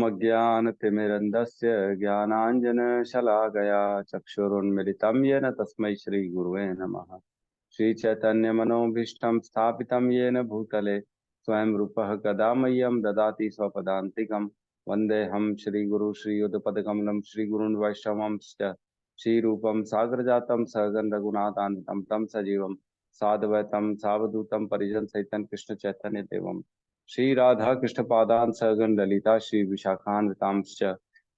ओमज्ञानतिमिरन्धस्य ज्ञानाञ्जनशलाकया चक्षुरुन्मिलितं येन तस्मै श्रीगुरुवे नमः। श्रीचैतन्यमनोभीष्टं स्थापितं येन भूतले स्वयं रूपः कदा मह्यं ददाति स्वपदान्तिकं। वन्देऽहं श्रीगुरु श्रीयुतपदकमलं श्रीगुरून् वैष्णवांश्च श्रीरूपं सागरजातं सहगण रघुनाथान्वितं तं सजीवं साद्वैतं सावधूतं परिजनसहितं कृष्ण चैतन्य देवं श्री राधा कृष्ण पादान सहगण ललिता श्री विशाखान्वितांश्च।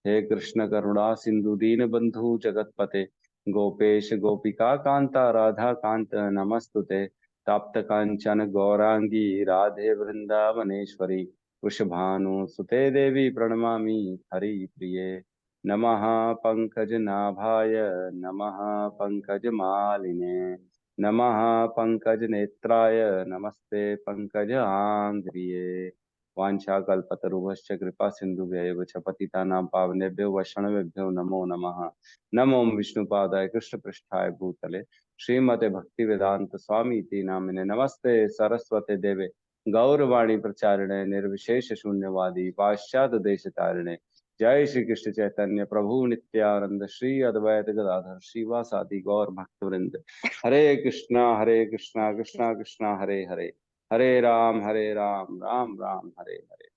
हे कृष्ण करुणा सिंधु दीन बंधु जगतपते गोपेश गोपिका कांता राधा कांत नमस्तुते। ताप्त कांचन गौरांगी राधे वृंदावनेश्वरी वृषभानु सुते देवी प्रणमामि हरिप्रिये। नमः पंकजनाभाय नमः पंकजमालिने नमः पंकजनेत्राय नमस्ते पंकजांघ्रिये। वाञ्छाकल्पतरुभ्यश्च कृपा सिन्धुभ्यैव च पतितानां पावनेभ्यो वैष्णवेभ्यो नमो नमः। नमो विष्णुपादाय कृष्णपृष्ठाय भूतले श्रीमते भक्तिवेदांत स्वामी इति नामिने नमस्ते सरस्वते देवे गौरवाणी प्रचारिणे निर्विशेष शून्यवादी पाश्चात्य देशतारिणे। जय श्री कृष्ण चैतन्य प्रभु नित्यानंद श्री अद्वैत गदाधर श्रीवासादि गौर भक्तवृंद। हरे कृष्णा कृष्णा कृष्णा हरे हरे हरे राम राम राम हरे हरे।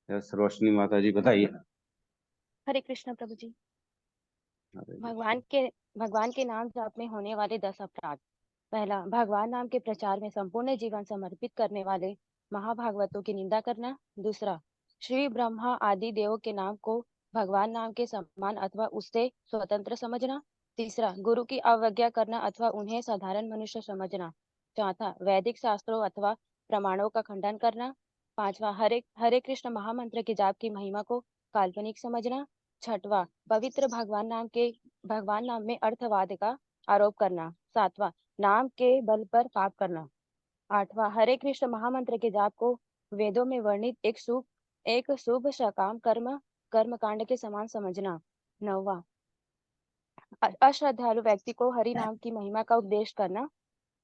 यस रोशनी माता जी बताइए। हरे कृष्ण प्रभु जी। हरे भगवान के नाम जाप में होने वाले 10 अपराध। पहला, भगवान नाम के प्रचार में संपूर्ण जीवन समर्पित करने वाले महाभागवतों की निंदा करना। दूसरा, श्री ब्रह्मा आदि देवों के नाम को भगवान नाम के समान अथवा उससे स्वतंत्र समझना। तीसरा, गुरु की अवज्ञा करना अथवा उन्हें साधारण मनुष्य समझना। चौथा, वैदिक शास्त्रों अथवा प्रमाणों का खंडन करना। पांचवा, हरे हरे कृष्ण महामंत्र के जाप की महिमा को काल्पनिक समझना। छठवां, पवित्र भगवान नाम में अर्थवाद का आरोप करना। सातवां, नाम के बल पर पाप करना। आठवां, हरे कृष्ण महामंत्र के जाप को वेदों में वर्णित एक शुभ सकाम कर्म कांड के समान समझना। नौवां, अश्रद्धालु व्यक्ति को हरि नाम की महिमा का उपदेश करना।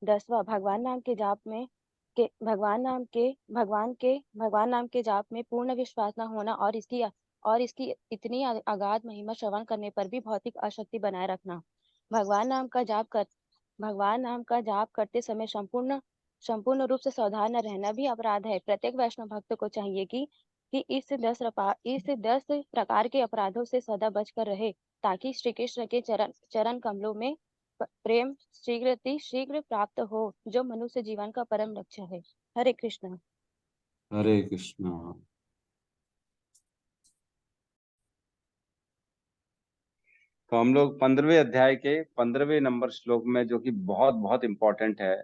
10वां, भगवान नाम के जाप में पूर्ण विश्वास न होना और इसकी इतनी अगाध महिमा श्रवण करने पर भी भौतिक आसक्ति बनाए रखना। भगवान नाम का जाप करते समय संपूर्ण रूप से सावधान न रहना भी अपराध है। प्रत्येक वैष्णव भक्त को चाहिए कि इस 10 प्रकार के अपराधों से सदा बचकर रहे, ताकि श्री कृष्ण के चरण कमलों में प्रेम शीघ्र प्राप्त हो, जो मनुष्य जीवन का परम लक्ष्य है। हरे कृष्ण। हरे कृष्णा। तो हम लोग 15वें अध्याय के 15वें नंबर श्लोक में, जो कि बहुत बहुत इंपॉर्टेंट है,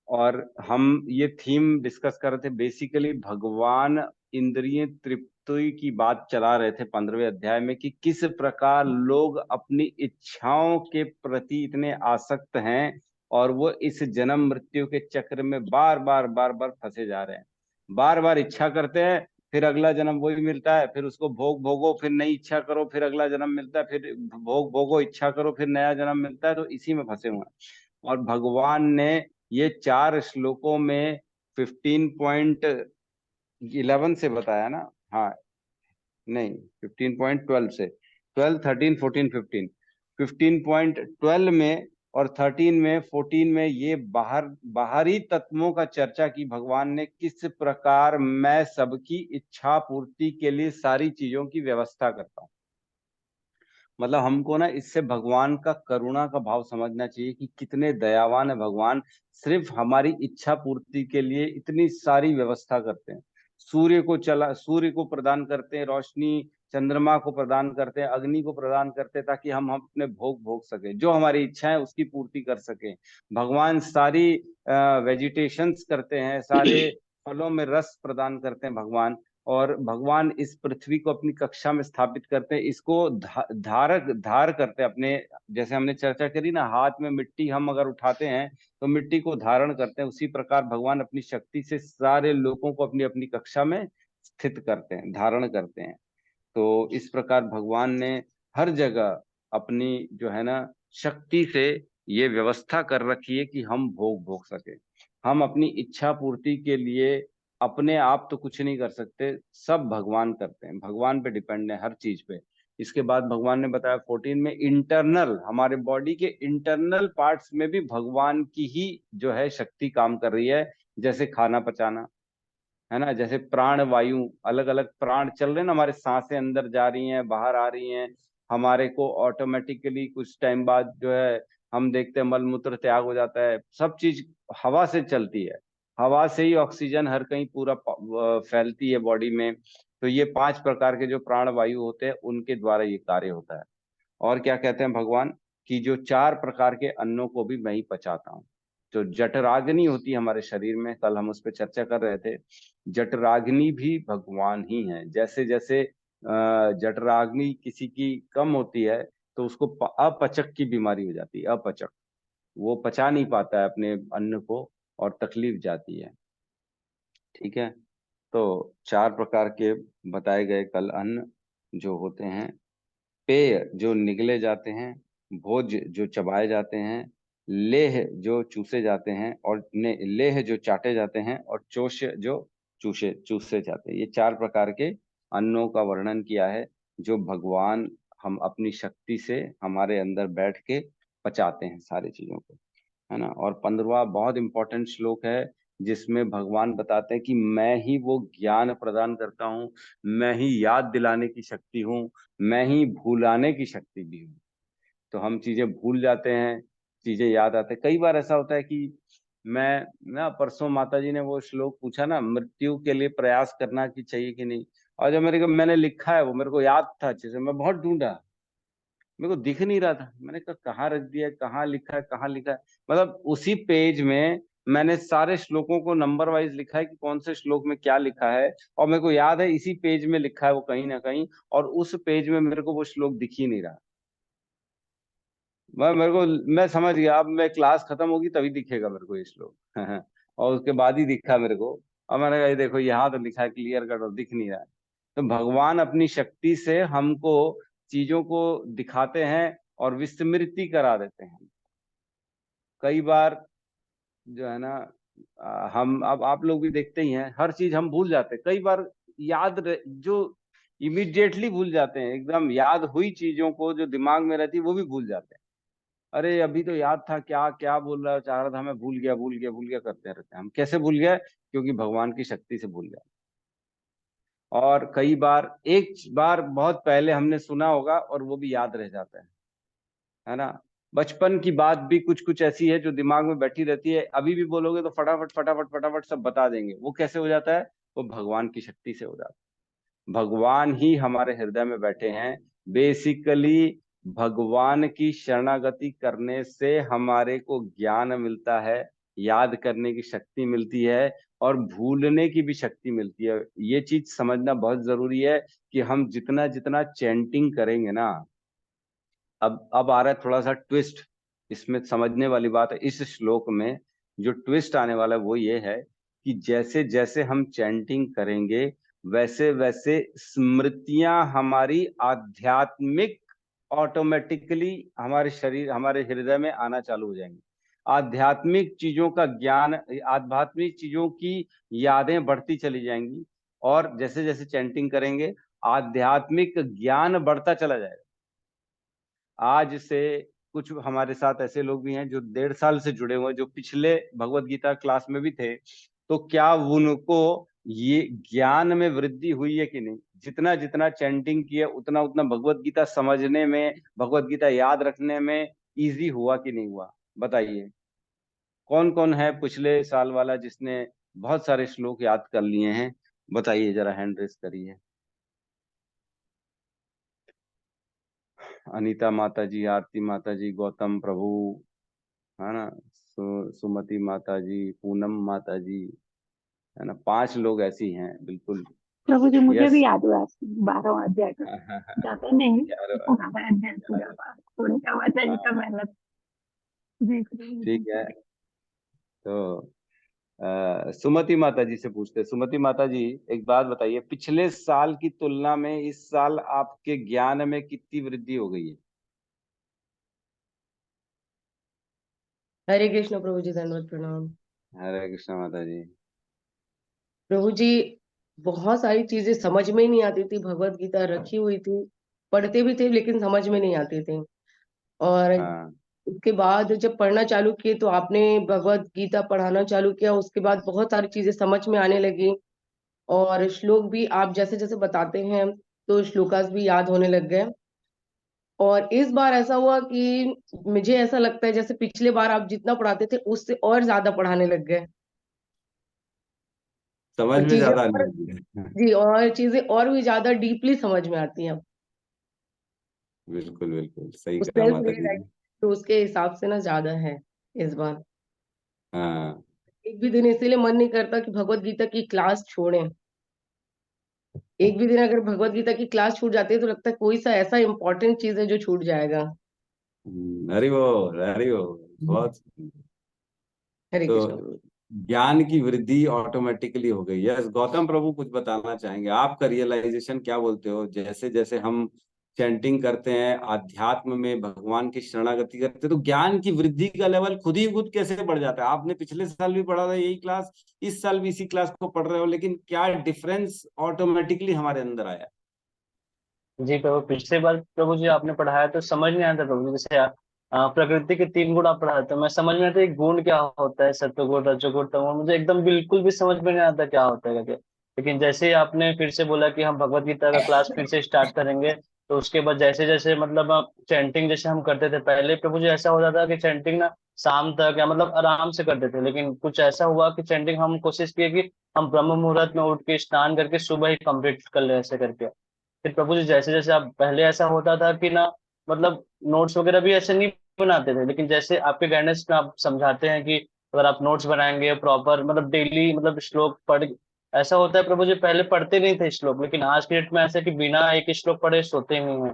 और हम ये थीम डिस्कस कर रहे थे। बेसिकली भगवान इंद्रिय तृप्ति की बात चला रहे थे 15वें अध्याय में, कि किस प्रकार लोग अपनी इच्छाओं के प्रति इतने आसक्त हैं और वो इस जन्म मृत्यु के चक्र में बार बार फंसे जा रहे हैं। बार बार इच्छा करते हैं, फिर अगला जन्म वही मिलता है, फिर उसको भोग भोगो, फिर नई इच्छा करो, फिर अगला जन्म मिलता है, फिर भोग भोगो, इच्छा करो, फिर नया जन्म मिलता है। तो इसी में फंसे हुए हैं। और भगवान ने ये 4 श्लोकों में 15.11 से बताया ना। हाँ, नहीं, 15.12 से 12, 13, 14, 15, 15.12 में और 13 में, 14 में ये बाहरी तत्वों का चर्चा की भगवान ने, किस प्रकार मैं सबकी इच्छा पूर्ति के लिए सारी चीजों की व्यवस्था करता हूँ। मतलब हमको ना इससे भगवान का करुणा का भाव समझना चाहिए कि कितने दयावान है भगवान। सिर्फ हमारी इच्छा पूर्ति के लिए इतनी सारी व्यवस्था करते हैं। सूर्य को प्रदान करते हैं रोशनी, चंद्रमा को प्रदान करते हैं, अग्नि को प्रदान करते हैं, ताकि हम अपने भोग भोग सके, जो हमारी इच्छा है उसकी पूर्ति कर सके। भगवान सारी वेजिटेशंस करते हैं, सारे फलों में रस प्रदान करते हैं भगवान। और भगवान इस पृथ्वी को अपनी कक्षा में स्थापित करते हैं, इसको धार करते हैं अपने। जैसे हमने चर्चा करी ना, हाथ में मिट्टी हम अगर उठाते हैं तो मिट्टी को धारण करते हैं, उसी प्रकार भगवान अपनी शक्ति से सारे लोगों को अपनी अपनी कक्षा में स्थित करते हैं, धारण करते हैं। तो इस प्रकार भगवान ने हर जगह अपनी जो है ना शक्ति से ये व्यवस्था कर रखी है कि हम भोग भोग सके। हम अपनी इच्छा पूर्ति के लिए अपने आप तो कुछ नहीं कर सकते, सब भगवान करते हैं, भगवान पे डिपेंड है हर चीज पे। इसके बाद भगवान ने बताया 14 में, इंटरनल, हमारे बॉडी के इंटरनल पार्ट्स में भी भगवान की ही जो है शक्ति काम कर रही है। जैसे खाना पचाना, है ना, जैसे प्राण वायु, अलग अलग प्राण चल रहे हैं ना, हमारे सांसें अंदर जा रही हैं बाहर आ रही हैं, हमारे को ऑटोमेटिकली कुछ टाइम बाद जो है हम देखते हैं मल मूत्र त्याग हो जाता है, सब चीज हवा से चलती है। हवा से ही ऑक्सीजन हर कहीं पूरा फैलती है बॉडी में। तो ये 5 प्रकार के जो प्राण वायु होते हैं उनके द्वारा ये कार्य होता है। और क्या कहते हैं भगवान, कि जो 4 प्रकार के अन्नों को भी मैं ही पचाता हूँ। जो जठराग्नि होती है हमारे शरीर में, कल हम उस पर चर्चा कर रहे थे, जठराग्नि भी भगवान ही है। जैसे जैसे जठराग्नि किसी की कम होती है तो उसको अपचक की बीमारी हो जाती है, अपचक, वो पचा नहीं पाता है अपने अन्न को और तकलीफ जाती है। ठीक है, तो 4 प्रकार के बताए गए कल अन्न जो होते हैं। पेय जो निगले जाते हैं, भोज जो चबाए जाते हैं, लेह जो चूसे जाते हैं, और लेह जो चाटे जाते हैं, और चोष्य जो चूसे चूसे जाते हैं। ये 4 प्रकार के अन्नों का वर्णन किया है जो भगवान हम अपनी शक्ति से हमारे अंदर बैठ के पचाते हैं सारी चीजों को, है ना। और 15वां बहुत इंपॉर्टेंट श्लोक है जिसमें भगवान बताते हैं कि मैं ही वो ज्ञान प्रदान करता हूँ, मैं ही याद दिलाने की शक्ति हूँ, मैं ही भूलाने की शक्ति भी हूँ। तो हम चीजें भूल जाते हैं, चीजें याद आते हैं। कई बार ऐसा होता है कि मैं ना, परसों माता जी ने वो श्लोक पूछा ना, मृत्यु के लिए प्रयास करना कि चाहिए कि नहीं, और जब मैंने लिखा है वो मेरे को याद था अच्छे से, मैं बहुत ढूंढा, मेरे को दिख नहीं रहा था, मैंने कहा कहाँ रख दिया है, कहाँ लिखा है, कहाँ लिखा है। मतलब उसी पेज में मैंने सारे श्लोकों को नंबर वाइज लिखा है कि कौन से श्लोक में क्या लिखा है, और मेरे को याद है इसी पेज में लिखा है वो कहीं ना कहीं, और उस पेज में मेरे को वो श्लोक दिख ही नहीं रहा। मैं समझ गया, अब मैं क्लास खत्म होगी तभी दिखेगा मेरे को ये श्लोक और उसके बाद ही दिखा मेरे को। और मैंने कहा ये देखो यहाँ तो लिखा है क्लियर कट, और दिख नहीं रहा है। तो भगवान अपनी शक्ति से हमको चीजों को दिखाते हैं और विस्मृति करा देते हैं। कई बार जो है ना, हम, अब आप लोग भी देखते ही हैं, हर चीज हम भूल जाते हैं कई बार। जो इमिडिएटली भूल जाते हैं, एकदम याद हुई चीजों को जो दिमाग में रहती है वो भी भूल जाते हैं। अरे अभी तो याद था, क्या क्या बोल रहा चाह रहा था मैं, भूल गया भूल गया भूल गया करते रहते हैं हम। कैसे भूल गए? क्योंकि भगवान की शक्ति से भूल गए। और कई बार, एक बार बहुत पहले हमने सुना होगा और वो भी याद रह जाता है ना। बचपन की बात भी कुछ कुछ ऐसी है जो दिमाग में बैठी रहती है, अभी भी बोलोगे तो फटाफट फटाफट फटाफट सब बता देंगे। वो कैसे हो जाता है? वो भगवान की शक्ति से हो जाता है। भगवान ही हमारे हृदय में बैठे हैं। बेसिकली भगवान की शरणागति करने से हमारे को ज्ञान मिलता है, याद करने की शक्ति मिलती है, और भूलने की भी शक्ति मिलती है। ये चीज समझना बहुत जरूरी है कि हम जितना जितना चैंटिंग करेंगे ना, अब आ रहा है थोड़ा सा ट्विस्ट, इसमें समझने वाली बात है। इस श्लोक में जो ट्विस्ट आने वाला है वो ये है कि जैसे जैसे हम चैंटिंग करेंगे वैसे वैसे स्मृतियां हमारी आध्यात्मिक ऑटोमेटिकली हमारे शरीर, हमारे हृदय में आना चालू हो जाएंगी। आध्यात्मिक चीजों का ज्ञान, आध्यात्मिक चीजों की यादें बढ़ती चली जाएंगी। और जैसे जैसे चैंटिंग करेंगे आध्यात्मिक ज्ञान बढ़ता चला जाएगा। आज से कुछ हमारे साथ ऐसे लोग भी हैं जो 1.5 साल से जुड़े हुए हैं, जो पिछले भगवत गीता क्लास में भी थे। तो क्या उनको ये ज्ञान में वृद्धि हुई है कि नहीं? जितना जितना चैंटिंग किया उतना उतना भगवत गीता समझने में, भगवत गीता याद रखने में इजी हुआ कि नहीं हुआ? बताइए, कौन कौन है पिछले साल वाला जिसने बहुत सारे श्लोक याद कर लिए हैं? बताइए जरा, हैंड रेस करिए। अनीता माता जी, आरती माता जी, गौतम प्रभु, है ना, सुमति माता जी, पूनम माता जी, है ना, 5 लोग ऐसी हैं बिल्कुल। प्रभु जी मुझे यस। भी याद हुआ 12वां अध्याय का, ज्यादा नहीं, ग्यारह। 12वां अध्याय पूरा ग्यारह। पाठ, थोड़ी का माता जी का हाँ, मेहनत देख रही ठीक है। हूँ। तो सुमति माता जी से पूछते हैं। सुमति माता जी, एक बात बताइए, पिछले साल की तुलना में इस साल आपके ज्ञान में कितनी वृद्धि हो गई है? हरे कृष्ण प्रभु जी, दंडवत प्रणाम। हरे कृष्ण माता जी। प्रभु जी, बहुत सारी चीजें समझ में ही नहीं आती थी। भगवत गीता रखी हुई थी, पढ़ते भी थे लेकिन समझ में नहीं आती थी। और हाँ उसके बाद जब पढ़ना चालू किए तो आपने भगवत गीता पढ़ाना चालू किया, उसके बाद बहुत सारी चीजें समझ में आने लगी। और श्लोक भी आप जैसे जैसे बताते हैं तो श्लोकास भी याद होने लग गए। और इस बार ऐसा हुआ कि मुझे ऐसा लगता है जैसे पिछले बार आप जितना पढ़ाते थे उससे और ज्यादा पढ़ाने लग गए। समझ और में चीजें ज्यादा और, नहीं है। जी, और चीजें और भी ज्यादा डीपली समझ में आती हैं। बिल्कुल बिल्कुल सही उस कहा सेल्फ माता जी ने। तो उसके हिसाब से ना ज्यादा है इस बार। हाँ एक भी दिन इसीलिए मन नहीं करता कि भगवत गीता की क्लास छोड़ें। एक भी दिन अगर भगवत गीता की क्लास छूट जाती है तो लगता है कोई सा ऐसा इंपॉर्टेंट चीज है जो छूट जाएगा। हरि वो, हरि वो। बहुत। हरे तो कृष्ण प्रभु। ज्ञान की वृद्धि ऑटोमेटिकली हो गई। यस गौतम प्रभु कुछ बताना चाहेंगे? आपका रियलाइजेशन क्या बोलते हो? जैसे जैसे हम चैंटिंग करते हैं, आध्यात्म में भगवान की शरणागति करते हैं, तो ज्ञान की वृद्धि का लेवल खुद ही खुद कैसे बढ़ जाता है? आपने पिछले साल भी पढ़ा था यही क्लास, इस साल भी इसी क्लास को पढ़ रहे हो, लेकिन क्या डिफरेंस ऑटोमेटिकली हमारे अंदर आया? जी प्रभु, पिछले बार प्रभु जी आपने पढ़ाया तो समझ नहीं आता प्रभु जी। जैसे प्रकृति के 3 गुण आप पढ़ाए तो मैं समझ में आता एक गुण क्या होता है, सत्वगुण रजोगुण तमोगुण, मुझे एकदम बिल्कुल भी समझ में नहीं आता क्या होता है करके। लेकिन जैसे ही आपने फिर से बोला कि हम भगवत गीता का क्लास फिर से स्टार्ट करेंगे, तो उसके बाद जैसे जैसे मतलब चैंटिंग जैसे हम करते थे पहले प्रभु जी, ऐसा होता था कि चैंटिंग ना शाम तक या मतलब आराम से करते थे। लेकिन कुछ ऐसा हुआ कि चैंटिंग हम कोशिश किए कि हम ब्रह्म मुहूर्त में उठ के स्नान करके सुबह ही कंप्लीट कर ले, ऐसे करके। फिर प्रभु जी जैसे जैसे आप पहले ऐसा होता था कि ना मतलब नोट्स वगैरह भी ऐसे नहीं बनाते थे, लेकिन जैसे आपके गाइडेंस में आप समझाते हैं कि अगर आप नोट्स बनाएंगे प्रॉपर मतलब डेली मतलब श्लोक पढ़, ऐसा होता है प्रभु जी पहले पढ़ते नहीं थे श्लोक, लेकिन आज के डेट में ऐसा है कि बिना एक श्लोक पढ़े सोते नहीं है।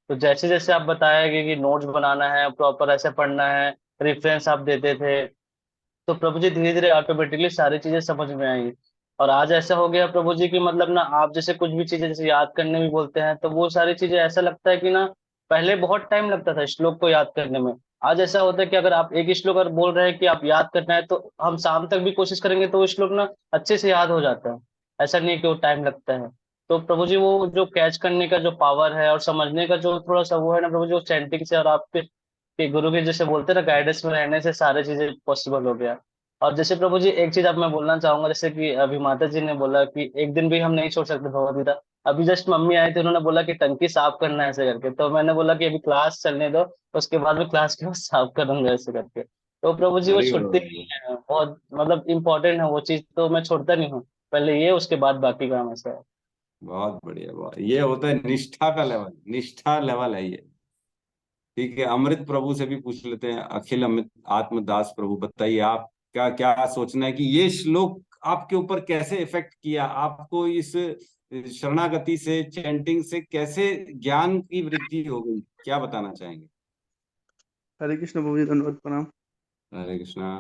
तो जैसे जैसे आप बताएंगे कि नोट्स बनाना है प्रॉपर ऐसे पढ़ना है, रेफरेंस आप देते थे, तो प्रभु जी धीरे धीरे ऑटोमेटिकली सारी चीजें समझ में आई। और आज ऐसा हो गया प्रभु जी कि मतलब ना आप जैसे कुछ भी चीजें जैसे याद करने भी बोलते हैं तो वो सारी चीजें ऐसा लगता है कि ना पहले बहुत टाइम लगता था श्लोक को याद करने में। आज ऐसा होता है कि अगर आप एक श्लोक अगर बोल रहे हैं कि आप याद करना है तो हम शाम तक भी कोशिश करेंगे तो वो श्लोक ना अच्छे से याद हो जाता है। ऐसा नहीं कि वो टाइम लगता है। तो प्रभु जी वो जो कैच करने का जो पावर है और समझने का जो थोड़ा सा वो है ना प्रभु जी, वो चैंटिंग से और आपके कि गुरु के जैसे बोलते हैं ना गाइडेंस में रहने से सारी चीजें पॉसिबल हो गया। और जैसे प्रभु जी एक चीज अब मैं बोलना चाहूंगा, जैसे कि अभी माता जी ने बोला कि एक दिन भी हम नहीं छोड़ सकते भगवद गीता। अभी जस्ट मम्मी आए थे, उन्होंने बोला कि टंकी साफ करना है ऐसे करके, तो मैंने बोला कि अभी क्लास चलने दो, उसके बाद में क्लास के बाद साफ करूंगा ऐसे करके। तो प्रभु जी वो अरे छुट्टी नहीं है, बहुत मतलब इंपॉर्टेंट है वो चीज, तो मैं छोड़ता नहीं हूँ। पहले ये उसके बाद बाकी काम ऐसा है। बहुत बढ़िया, बहुत ये होता है निष्ठा का लेवल, निष्ठा लेवल है ये। ठीक है, अमृत प्रभु से भी पूछ लेते हैं। अखिल अमृत आत्मदास प्रभु, बताइए आप क्या क्या सोचना है कि ये श्लोक आपके ऊपर कैसे इफेक्ट किया? आपको इस शरणागति से, चैंटिंग से कैसे ज्ञान की वृद्धि हो गई? क्या बताना चाहेंगे? हरे कृष्ण प्रभु जी, धन्यवाद, प्रणाम। हरे कृष्णा।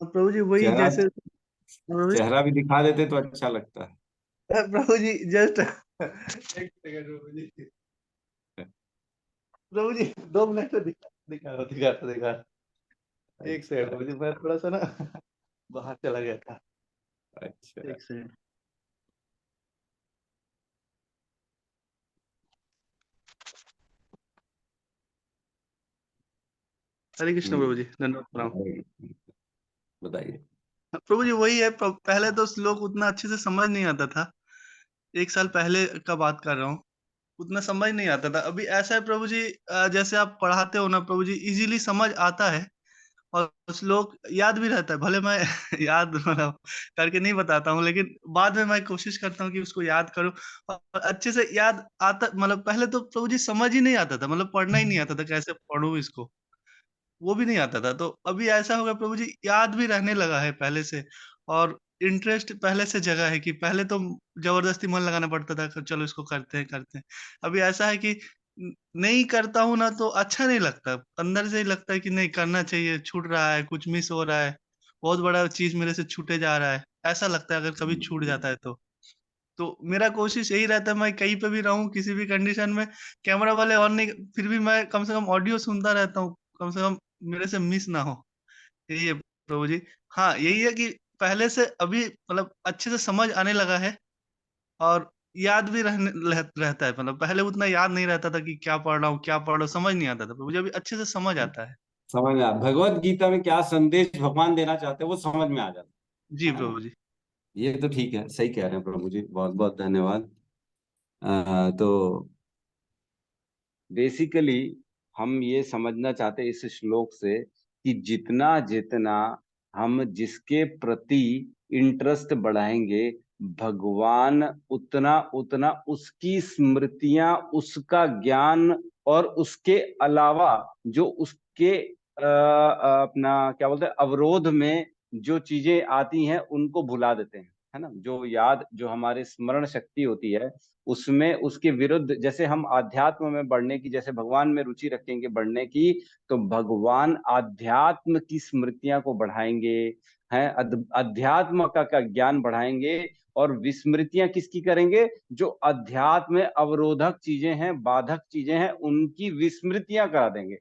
प्रभु जी वही चेहरा, जैसे प्रभु जी, चेहरा भी दिखा देते तो अच्छा लगता है। प्रभु जी जस्ट एक सेकंड प्रभु जी। प्रभु जी 2 मिनट तो दिखा। एक सेकंड प्रभु जी, मैं थोड़ा सा ना बाहर चला गया था। अच्छा। एक सेकंड। हरे कृष्ण प्रभु जी, धन्यवाद, प्रणाम। बताइए। प्रभु जी वही है, पहले तो श्लोक उतना अच्छे से समझ नहीं आता था। 1 साल पहले का बात कर रहा हूँ, उतना समझ नहीं आता था। अभी ऐसा है प्रभु जी, जैसे आप पढ़ाते हो ना प्रभु जी, इजीली समझ आता है और श्लोक याद भी रहता है। भले मैं याद मतलब करके नहीं बताता हूँ, लेकिन बाद में मैं कोशिश करता हूँ कि उसको याद करूँ और अच्छे से याद आता। मतलब पहले तो प्रभु जी समझ ही नहीं आता था, मतलब पढ़ना ही नहीं आता था, कैसे पढ़ूँ इसको, वो भी नहीं आता था। तो अभी ऐसा हो गया प्रभु जी, याद भी रहने लगा है पहले से, और इंटरेस्ट पहले से जगा है कि पहले तो जबरदस्ती मन लगाना पड़ता था कि चलो इसको करते हैं। अभी ऐसा है कि नहीं करता हूँ ना तो अच्छा नहीं लगता, अंदर से ही लगता है कि नहीं करना चाहिए, छूट रहा है, कुछ मिस हो रहा है, बहुत बड़ा चीज मेरे से छूटे जा रहा है, ऐसा लगता है अगर कभी छूट जाता है तो। तो मेरा कोशिश यही रहता है, मैं कहीं पे भी रहूं किसी भी कंडीशन में, कैमरा वाले ऑन नहीं, फिर भी मैं कम से कम ऑडियो सुनता रहता हूँ, कम से कम मेरे से मिस ना हो। यही है प्रभु जी। हाँ, यही है कि पहले से अभी मतलब अच्छे से समझ आने लगा है और याद भी रहता है। मतलब पहले उतना याद नहीं रहता था कि क्या पढ़ रहा हूँ, क्या पढ़ रहा हूँ, समझ नहीं आता था। मुझे अभी अच्छे से समझ आता है। समझ में भगवत गीता में क्या संदेश भगवान देना चाहते हैं वो समझ में आ जाता जी है ना। प्रभु जी। ये तो ठीक है, सही कह रहे हैं प्रभु जी, बहुत बहुत धन्यवाद। तो बेसिकली हम ये समझना चाहते हैं इस श्लोक से कि जितना जितना हम जिसके प्रति इंटरेस्ट बढ़ाएंगे, भगवान उतना उतना उसकी स्मृतियां, उसका ज्ञान और उसके अलावा जो उसके अपना क्या बोलते हैं अवरोध में जो चीजें आती हैं उनको भुला देते हैं, है ना। जो याद, जो हमारे स्मरण शक्ति होती है उसमें उसके विरुद्ध, जैसे हम आध्यात्म में बढ़ने की, जैसे भगवान में रुचि रखेंगे बढ़ने की, तो भगवान आध्यात्म की स्मृतियां को बढ़ाएंगे, हैं अध्यात्म का ज्ञान बढ़ाएंगे। और विस्मृतियां किसकी करेंगे? जो अध्यात्म में अवरोधक चीजें हैं, बाधक चीजें हैं, उनकी विस्मृतियां करा देंगे।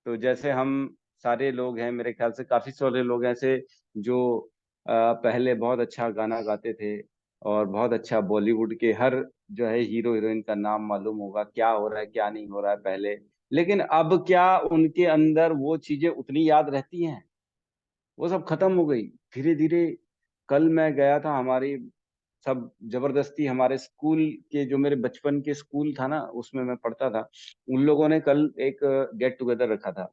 तो जैसे हम सारे लोग हैं, मेरे ख्याल से काफी सारे लोग ऐसे जो पहले बहुत अच्छा गाना गाते थे और बहुत अच्छा बॉलीवुड के हर जो है हीरो हीरोइन का नाम मालूम होगा, क्या हो रहा है क्या नहीं हो रहा है पहले। लेकिन अब क्या उनके अंदर वो चीजें उतनी याद रहती हैं? वो सब खत्म हो गई धीरे धीरे। कल मैं गया था, हमारी सब जबरदस्ती हमारे स्कूल के, जो मेरे बचपन के स्कूल था ना उसमें मैं पढ़ता था, उन लोगों ने कल एक गेट टुगेदर रखा था।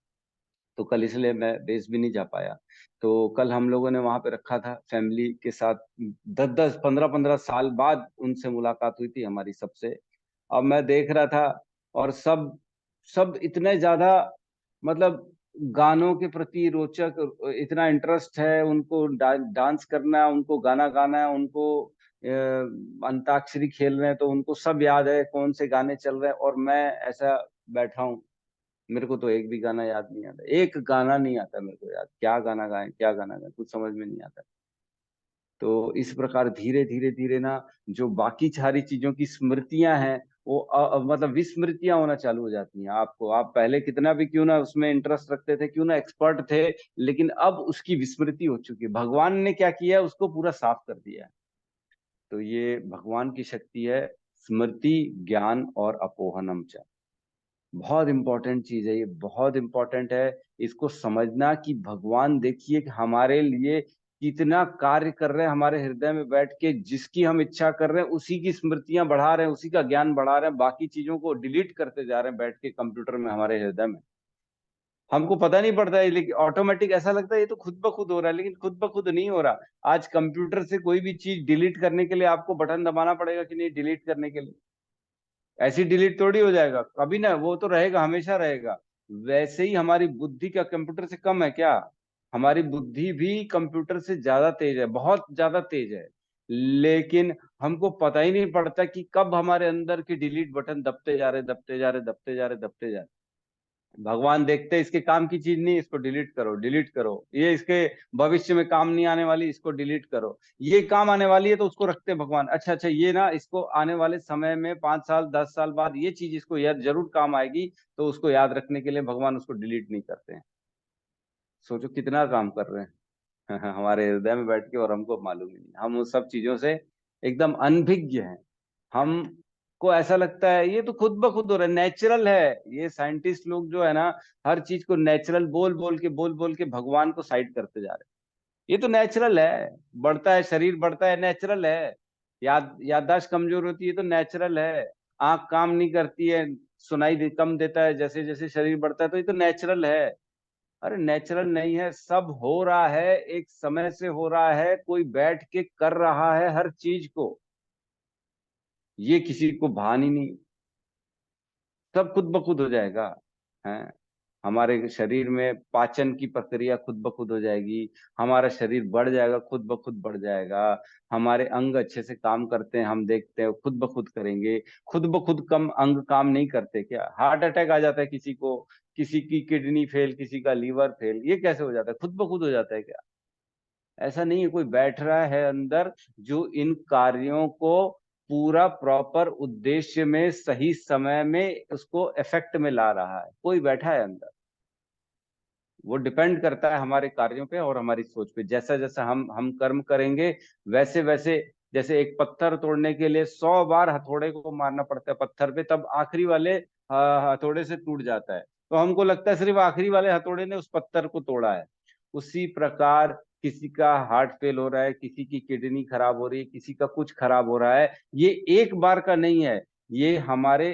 तो कल इसलिए मैं देश भी नहीं जा पाया। तो कल हम लोगों ने वहां पे रखा था फैमिली के साथ। 10 10 15 15 साल बाद उनसे मुलाकात हुई थी हमारी सबसे। अब मैं देख रहा था और सब सब इतने ज्यादा, मतलब गानों के प्रति रोचक, इतना इंटरेस्ट है उनको, डांस करना है उनको, गाना गाना है उनको, अंताक्षरी खेल रहे हैं तो उनको सब याद है कौन से गाने चल रहे हैं। और मैं ऐसा बैठा हूँ, मेरे को तो एक भी गाना याद नहीं आता, एक गाना नहीं आता मेरे को याद, क्या गाना गाएं क्या गाना गाएं कुछ समझ में नहीं आता। तो इस प्रकार धीरे धीरे धीरे ना जो बाकी सारी चीजों की स्मृतियां हैं वो मतलब विस्मृतियां होना चालू हो जाती हैं आपको। आप पहले कितना भी क्यों ना उसमें इंटरेस्ट रखते थे, क्यों ना एक्सपर्ट थे, लेकिन अब उसकी विस्मृति हो चुकी है। भगवान ने क्या किया है? उसको पूरा साफ कर दिया है। तो ये भगवान की शक्ति है, स्मृति, ज्ञान और अपोहनम च। बहुत इंपॉर्टेंट चीज है ये, बहुत इंपॉर्टेंट है इसको समझना कि भगवान देखिए कि हमारे लिए कितना कार्य कर रहे हैं हमारे हृदय में बैठ के। जिसकी हम इच्छा कर रहे हैं उसी की स्मृतियां बढ़ा रहे हैं, उसी का ज्ञान बढ़ा रहे हैं, बाकी चीजों को डिलीट करते जा रहे हैं बैठ के कंप्यूटर में हमारे हृदय में। हमको पता नहीं पड़ता है, लेकिन ऑटोमेटिक ऐसा लगता है ये तो खुद ब खुद हो रहा है, लेकिन खुद ब खुद नहीं हो रहा। आज कंप्यूटर से कोई भी चीज डिलीट करने के लिए आपको बटन दबाना पड़ेगा कि नहीं? डिलीट करने के लिए ऐसी डिलीट थोड़ी हो जाएगा कभी ना, वो तो रहेगा, हमेशा रहेगा। वैसे ही हमारी बुद्धि क्या कंप्यूटर से कम है क्या? हमारी बुद्धि भी कंप्यूटर से ज्यादा तेज है, बहुत ज्यादा तेज है। लेकिन हमको पता ही नहीं पड़ता कि कब हमारे अंदर की डिलीट बटन दबते जा रहे, दबते जा रहे, दबते जा रहे, दबते जा रहे। भगवान देखते इसके काम की चीज नहीं, इसको डिलीट करो, डिलीट करो। ये इसके भविष्य में काम नहीं आने वाली, इसको डिलीट करो। ये काम आने वाली है तो उसको रखते हैं भगवान। अच्छा अच्छा, ये ना इसको आने वाले समय में 5 साल 10 साल बाद ये चीज इसको याद जरूर काम आएगी, तो उसको याद रखने के लिए भगवान उसको डिलीट नहीं करते हैं। सोचो कितना काम कर रहे हैं हमारे हृदय में बैठ के, और हमको मालूम ही नहीं। हम उस सब चीजों से एकदम अनभिज्ञ हैं। हमको ऐसा लगता है ये तो खुद ब खुद हो रहा है, नेचुरल है। ये साइंटिस्ट लोग जो है ना, हर चीज को नेचुरल बोल बोल के भगवान को साइड करते जा रहे हैं। ये तो नेचुरल है, बढ़ता है शरीर, बढ़ता है, नेचुरल है। याददाश्त कमजोर होती है तो नेचुरल है। आंख काम नहीं करती है, कम देता है जैसे जैसे शरीर बढ़ता है, तो ये तो नेचुरल है। अरे नेचुरल नहीं है, सब हो रहा है, एक समय से हो रहा है, कोई बैठ के कर रहा है हर चीज को। ये किसी को भान ही नहीं, सब खुद ब खुद हो जाएगा। है हमारे शरीर में पाचन की प्रक्रिया खुद ब खुद हो जाएगी, हमारा शरीर बढ़ जाएगा, खुद ब खुद बढ़ जाएगा। हमारे अंग अच्छे से काम करते हैं, हम देखते हैं खुद ब खुद करेंगे। खुद ब खुद कम अंग काम नहीं करते क्या? हार्ट अटैक आ जाता है किसी को, किसी की किडनी फेल, किसी का लीवर फेल, ये कैसे हो जाता है? खुद ब खुद हो जाता है क्या? ऐसा नहीं है, कोई बैठ रहा है अंदर जो इन कार्यों को पूरा प्रॉपर उद्देश्य में सही समय में उसको इफेक्ट में ला रहा है, कोई बैठा है अंदर। वो डिपेंड करता है हमारे कार्यों पे और हमारी सोच पे। जैसा जैसा हम कर्म करेंगे वैसे वैसे, जैसे एक पत्थर तोड़ने के लिए 100 बार हथौड़े को मारना पड़ता है पत्थर पे, तब आखिरी वाले हथौड़े से टूट जाता है। तो हमको लगता है सिर्फ आखिरी वाले हथौड़े ने उस पत्थर को तोड़ा है। उसी प्रकार किसी का हार्ट फेल हो रहा है, किसी की किडनी खराब हो रही है, किसी का कुछ खराब हो रहा है, ये एक बार का नहीं है, ये हमारे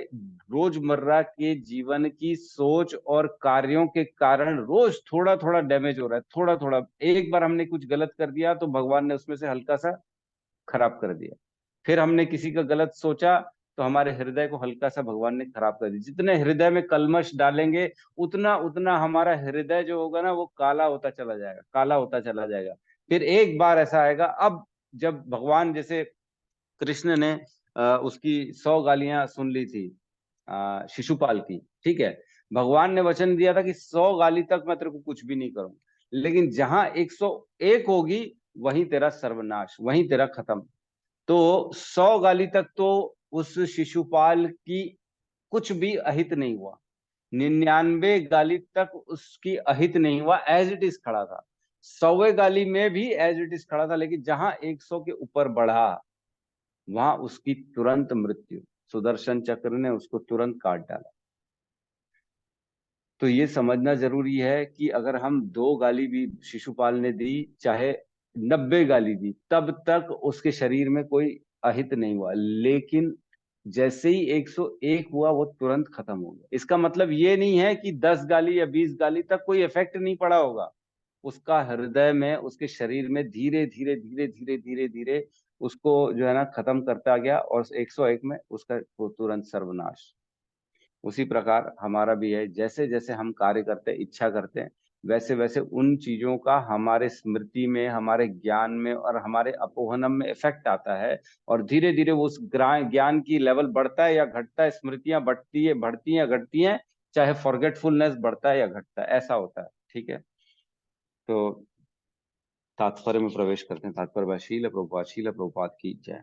रोजमर्रा के जीवन की सोच और कार्यों के कारण रोज थोड़ा थोड़ा डैमेज हो रहा है, थोड़ा थोड़ा। एक बार हमने कुछ गलत कर दिया तो भगवान ने उसमें से हल्का सा खराब कर दिया। फिर हमने किसी का गलत सोचा तो हमारे हृदय को हल्का सा भगवान ने खराब कर दिया। जितने हृदय में कल्मश डालेंगे उतना उतना हमारा हृदय जो होगा ना वो काला होता चला जाएगा, काला होता चला जाएगा। फिर एक बार ऐसा आएगा, अब जब भगवान, जैसे कृष्ण ने उसकी 100 गालियां सुन ली थी शिशुपाल की, ठीक है, भगवान ने वचन दिया था कि 100 गाली तक मैं तेरे को कुछ भी नहीं करूंगा, लेकिन जहां 101 होगी वहीं तेरा सर्वनाश, वहीं तेरा खत्म। तो 100 गाली तक तो उस शिशुपाल की कुछ भी अहित नहीं हुआ, 99 गाली तक उसकी अहित नहीं हुआ, एज इट इज खड़ा था। 100वें गाली में भी एज इट इज खड़ा था, लेकिन जहां 100 के ऊपर बढ़ा वहां उसकी तुरंत मृत्यु, सुदर्शन चक्र ने उसको तुरंत काट डाला। तो ये समझना जरूरी है कि अगर हम 2 गाली भी शिशुपाल ने दी, चाहे 90 गाली दी, तब तक उसके शरीर में कोई अहित नहीं हुआ, लेकिन जैसे ही 101 हुआ वो तुरंत खत्म हो गया। इसका मतलब ये नहीं है कि 10 गाली या 20 गाली तक कोई इफेक्ट नहीं पड़ा होगा, उसका हृदय में, उसके शरीर में धीरे धीरे धीरे धीरे धीरे धीरे उसको जो है ना खत्म करता गया, और 101 में उसका वो तुरंत सर्वनाश। उसी प्रकार हमारा भी है, जैसे जैसे हम कार्य करते हैं, इच्छा करते हैं, वैसे वैसे उन चीजों का हमारे स्मृति में, हमारे ज्ञान में और हमारे अपोहनम में इफेक्ट आता है, और धीरे धीरे वो उस ज्ञान की लेवल बढ़ता है या घटता है, स्मृतियां बढ़ती है, बढ़ती हैं, घटती हैं, चाहे फॉरगेटफुलनेस बढ़ता है या घटता है, ऐसा होता है। ठीक है, तो तात्पर्य में प्रवेश करते हैं। तात्पर्य शील प्रभुपाद की जय।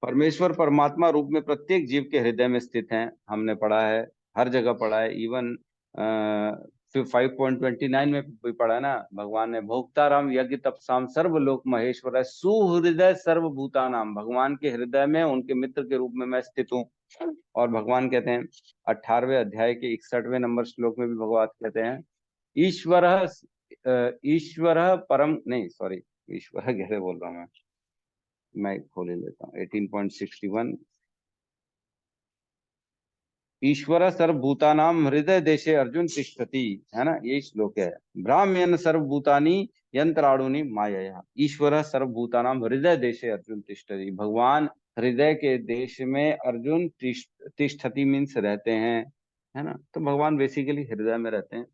परमेश्वर परमात्मा रूप में प्रत्येक जीव के हृदय में स्थित हैं, हमने पढ़ा है, हर जगह पढ़ा है। इवन 5.29 में भी पढ़ा है ना, भगवान ने भोक्ताराम यज्ञ तपसाम सर्वलोक महेश्वर सुहृदय सर्वभूतानाम, भगवान के हृदय में उनके मित्र के रूप में मैं स्थित हूँ। और भगवान कहते हैं 18वें अध्याय के 61वें नंबर श्लोक में भी भगवान कहते हैं ईश्वर ईश्वर परम, नहीं सॉरी, ईश्वर कैसे बोल रहा हूँ मैं खोल लेता हूँ 18.61, ईश्वर सर्वभूतानाम हृदय देशे अर्जुन तिष्ठति, है ना, ये श्लोक है। ब्राह्मण सर्वभूतानि यंत्राणुनि मायया, ईश्वर सर्वभूतानाम हृदय देशे अर्जुन तिष्ठति, भगवान हृदय के देश में अर्जुन तिष्ठति मीन्स रहते हैं, है ना। तो भगवान बेसिकली हृदय में रहते हैं,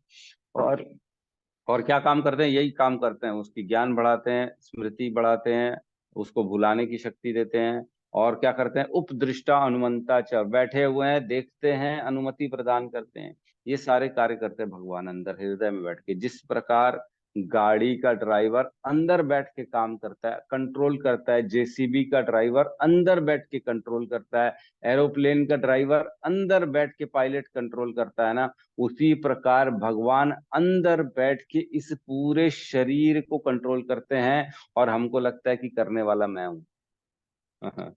और क्या काम करते हैं, यही काम करते हैं, उसकी ज्ञान बढ़ाते हैं, स्मृति बढ़ाते हैं, उसको भुलाने की शक्ति देते हैं। और क्या करते हैं, उपदृष्टा अनुमंता च, बैठे हुए हैं, देखते हैं, अनुमति प्रदान करते हैं, ये सारे कार्य करते हैं भगवान अंदर हृदय में बैठ के। जिस प्रकार गाड़ी का ड्राइवर अंदर बैठ के काम करता है, कंट्रोल करता है, जेसीबी का ड्राइवर अंदर बैठ के कंट्रोल करता है, एरोप्लेन का ड्राइवर अंदर बैठ के पायलट कंट्रोल करता है ना, उसी प्रकार भगवान अंदर बैठ के इस पूरे शरीर को कंट्रोल करते हैं, और हमको लगता है कि करने वाला मैं हूं।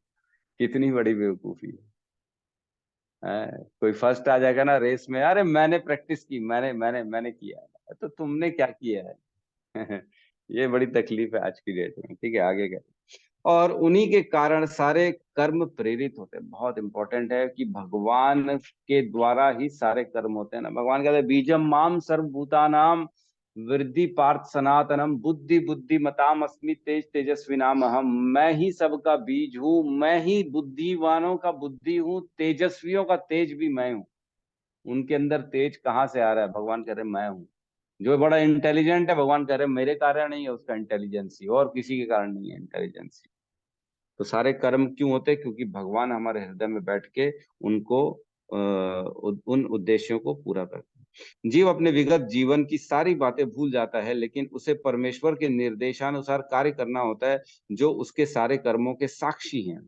कितनी बड़ी बेवकूफी है। कोई फर्स्ट आ जाएगा ना रेस में, अरे मैंने प्रैक्टिस की, मैंने किया है, तो तुमने क्या किया है? ये बड़ी तकलीफ है आज की डेट में। ठीक है, आगे क्या, और उन्हीं के कारण सारे कर्म प्रेरित होते हैं। बहुत इंपॉर्टेंट है कि भगवान के द्वारा ही सारे कर्म होते हैं ना। भगवान कहते हैं बीजम माम सर्वभूतानाम वृद्धि पार्थ सनातनम बुद्धि बुद्धिमताम अस्मि तेज तेजस्विनाम अहम, मैं ही सबका बीज हूँ, मैं ही बुद्धिवानों का बुद्धि हूँ, तेजस्वियों का तेज भी मैं हूँ। उनके अंदर तेज कहाँ से आ रहा है, भगवान कह रहे मैं हूँ। जो बड़ा इंटेलिजेंट है, भगवान कह रहे मेरे कारण नहीं है उसका इंटेलिजेंसी, और किसी के कारण नहीं है इंटेलिजेंसी। तो सारे कर्म क्यों होते हैं, क्योंकि भगवान हमारे हृदय में बैठ के उनको उन उद्देश्यों को पूरा करते हैं। जीव अपने विगत जीवन की सारी बातें भूल जाता है, लेकिन उसे परमेश्वर के निर्देशानुसार कार्य करना होता है, जो उसके सारे कर्मों के साक्षी हैं।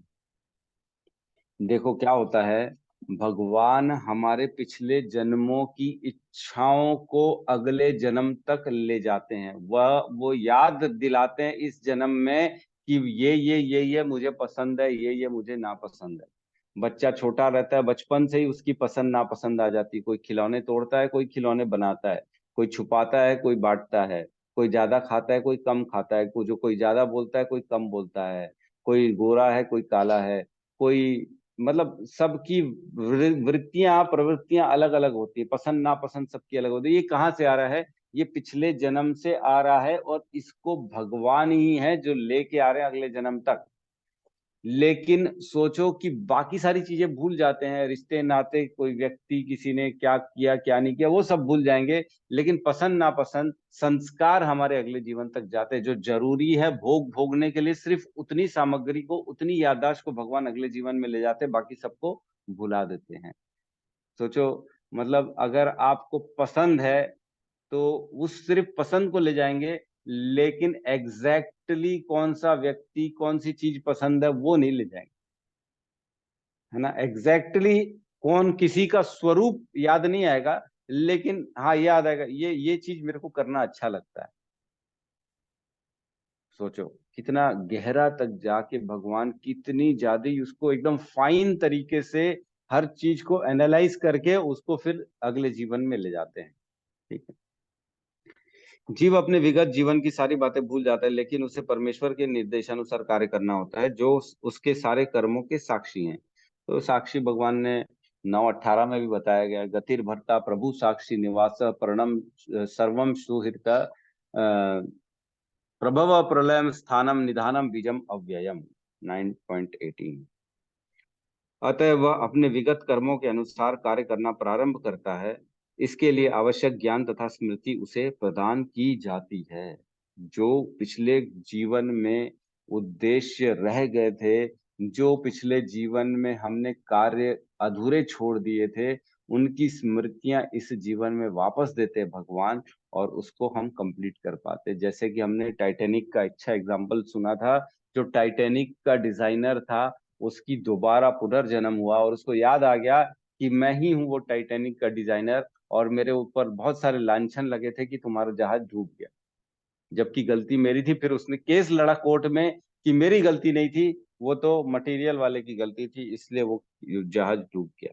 देखो क्या होता है, भगवान हमारे पिछले जन्मों की इच्छाओं को अगले जन्म तक ले जाते हैं। वो याद दिलाते हैं इस जन्म में कि ये मुझे पसंद है, ये मुझे नापसंद है। बच्चा छोटा रहता है, बचपन से ही उसकी पसंद नापसंद आ जाती है। कोई खिलौने तोड़ता है, कोई खिलौने बनाता है, कोई छुपाता है, कोई बांटता है, कोई ज्यादा खाता है, कोई कम खाता है, कोई ज्यादा बोलता है, कोई कम बोलता है, कोई गोरा है, कोई काला है, कोई मतलब सबकी वृत्तियां प्रवृत्तियां अलग अलग होती है, पसंद नापसंद सबकी अलग होती है। ये कहाँ से आ रहा है? ये पिछले जन्म से आ रहा है, और इसको भगवान ही है जो लेके आ रहे हैं अगले जन्म तक। लेकिन सोचो कि बाकी सारी चीजें भूल जाते हैं, रिश्ते नाते, कोई व्यक्ति किसी ने क्या किया क्या नहीं किया वो सब भूल जाएंगे, लेकिन पसंद नापसंद संस्कार हमारे अगले जीवन तक जाते हैं। जो जरूरी है भोगने के लिए, सिर्फ उतनी सामग्री को, उतनी याददाश्त को भगवान अगले जीवन में ले जाते हैं, बाकी सबको भुला देते हैं। सोचो, मतलब अगर आपको पसंद है तो उस सिर्फ पसंद को ले जाएंगे, लेकिन एग्जैक्टली कौन सा व्यक्ति, कौन सी चीज पसंद है वो नहीं ले जाएंगे, है ना। एग्जैक्टली कौन, किसी का स्वरूप याद नहीं आएगा, लेकिन हाँ याद आएगा ये चीज मेरे को करना अच्छा लगता है। सोचो कितना गहरा तक जाके भगवान कितनी ज्यादा उसको एकदम फाइन तरीके से हर चीज को एनालाइज करके उसको फिर अगले जीवन में ले जाते हैं। ठीक है। जीव अपने विगत जीवन की सारी बातें भूल जाता है, लेकिन उसे परमेश्वर के निर्देशानुसार कार्य करना होता है, जो उसके सारे कर्मों के साक्षी हैं। तो साक्षी भगवान ने 9:18 में भी बताया गया, गतिर भर्ता प्रभु साक्षी निवास प्रणम सर्वम सुहृत प्रभव प्रलयम स्थानम निधानम बीजम अव्ययम 9.18। अतः वह अपने विगत कर्मों के अनुसार कार्य करना प्रारंभ करता है। इसके लिए आवश्यक ज्ञान तथा स्मृति उसे प्रदान की जाती है। जो पिछले जीवन में उद्देश्य रह गए थे, जो पिछले जीवन में हमने कार्य अधूरे छोड़ दिए थे, उनकी स्मृतियां इस जीवन में वापस देते भगवान, और उसको हम कंप्लीट कर पाते। जैसे कि हमने टाइटैनिक का अच्छा एग्जाम्पल सुना था। जो टाइटैनिक का डिजाइनर था, उसकी दोबारा पुनर्जन्म हुआ और उसको याद आ गया कि मैं ही हूँ वो टाइटैनिक का डिजाइनर, और मेरे ऊपर बहुत सारे लांछन लगे थे कि तुम्हारा जहाज डूब गया, जबकि गलती मेरी थी। फिर उसने केस लड़ा कोर्ट में कि मेरी गलती नहीं थी, वो तो मटेरियल वाले की गलती थी, इसलिए वो जहाज डूब गया।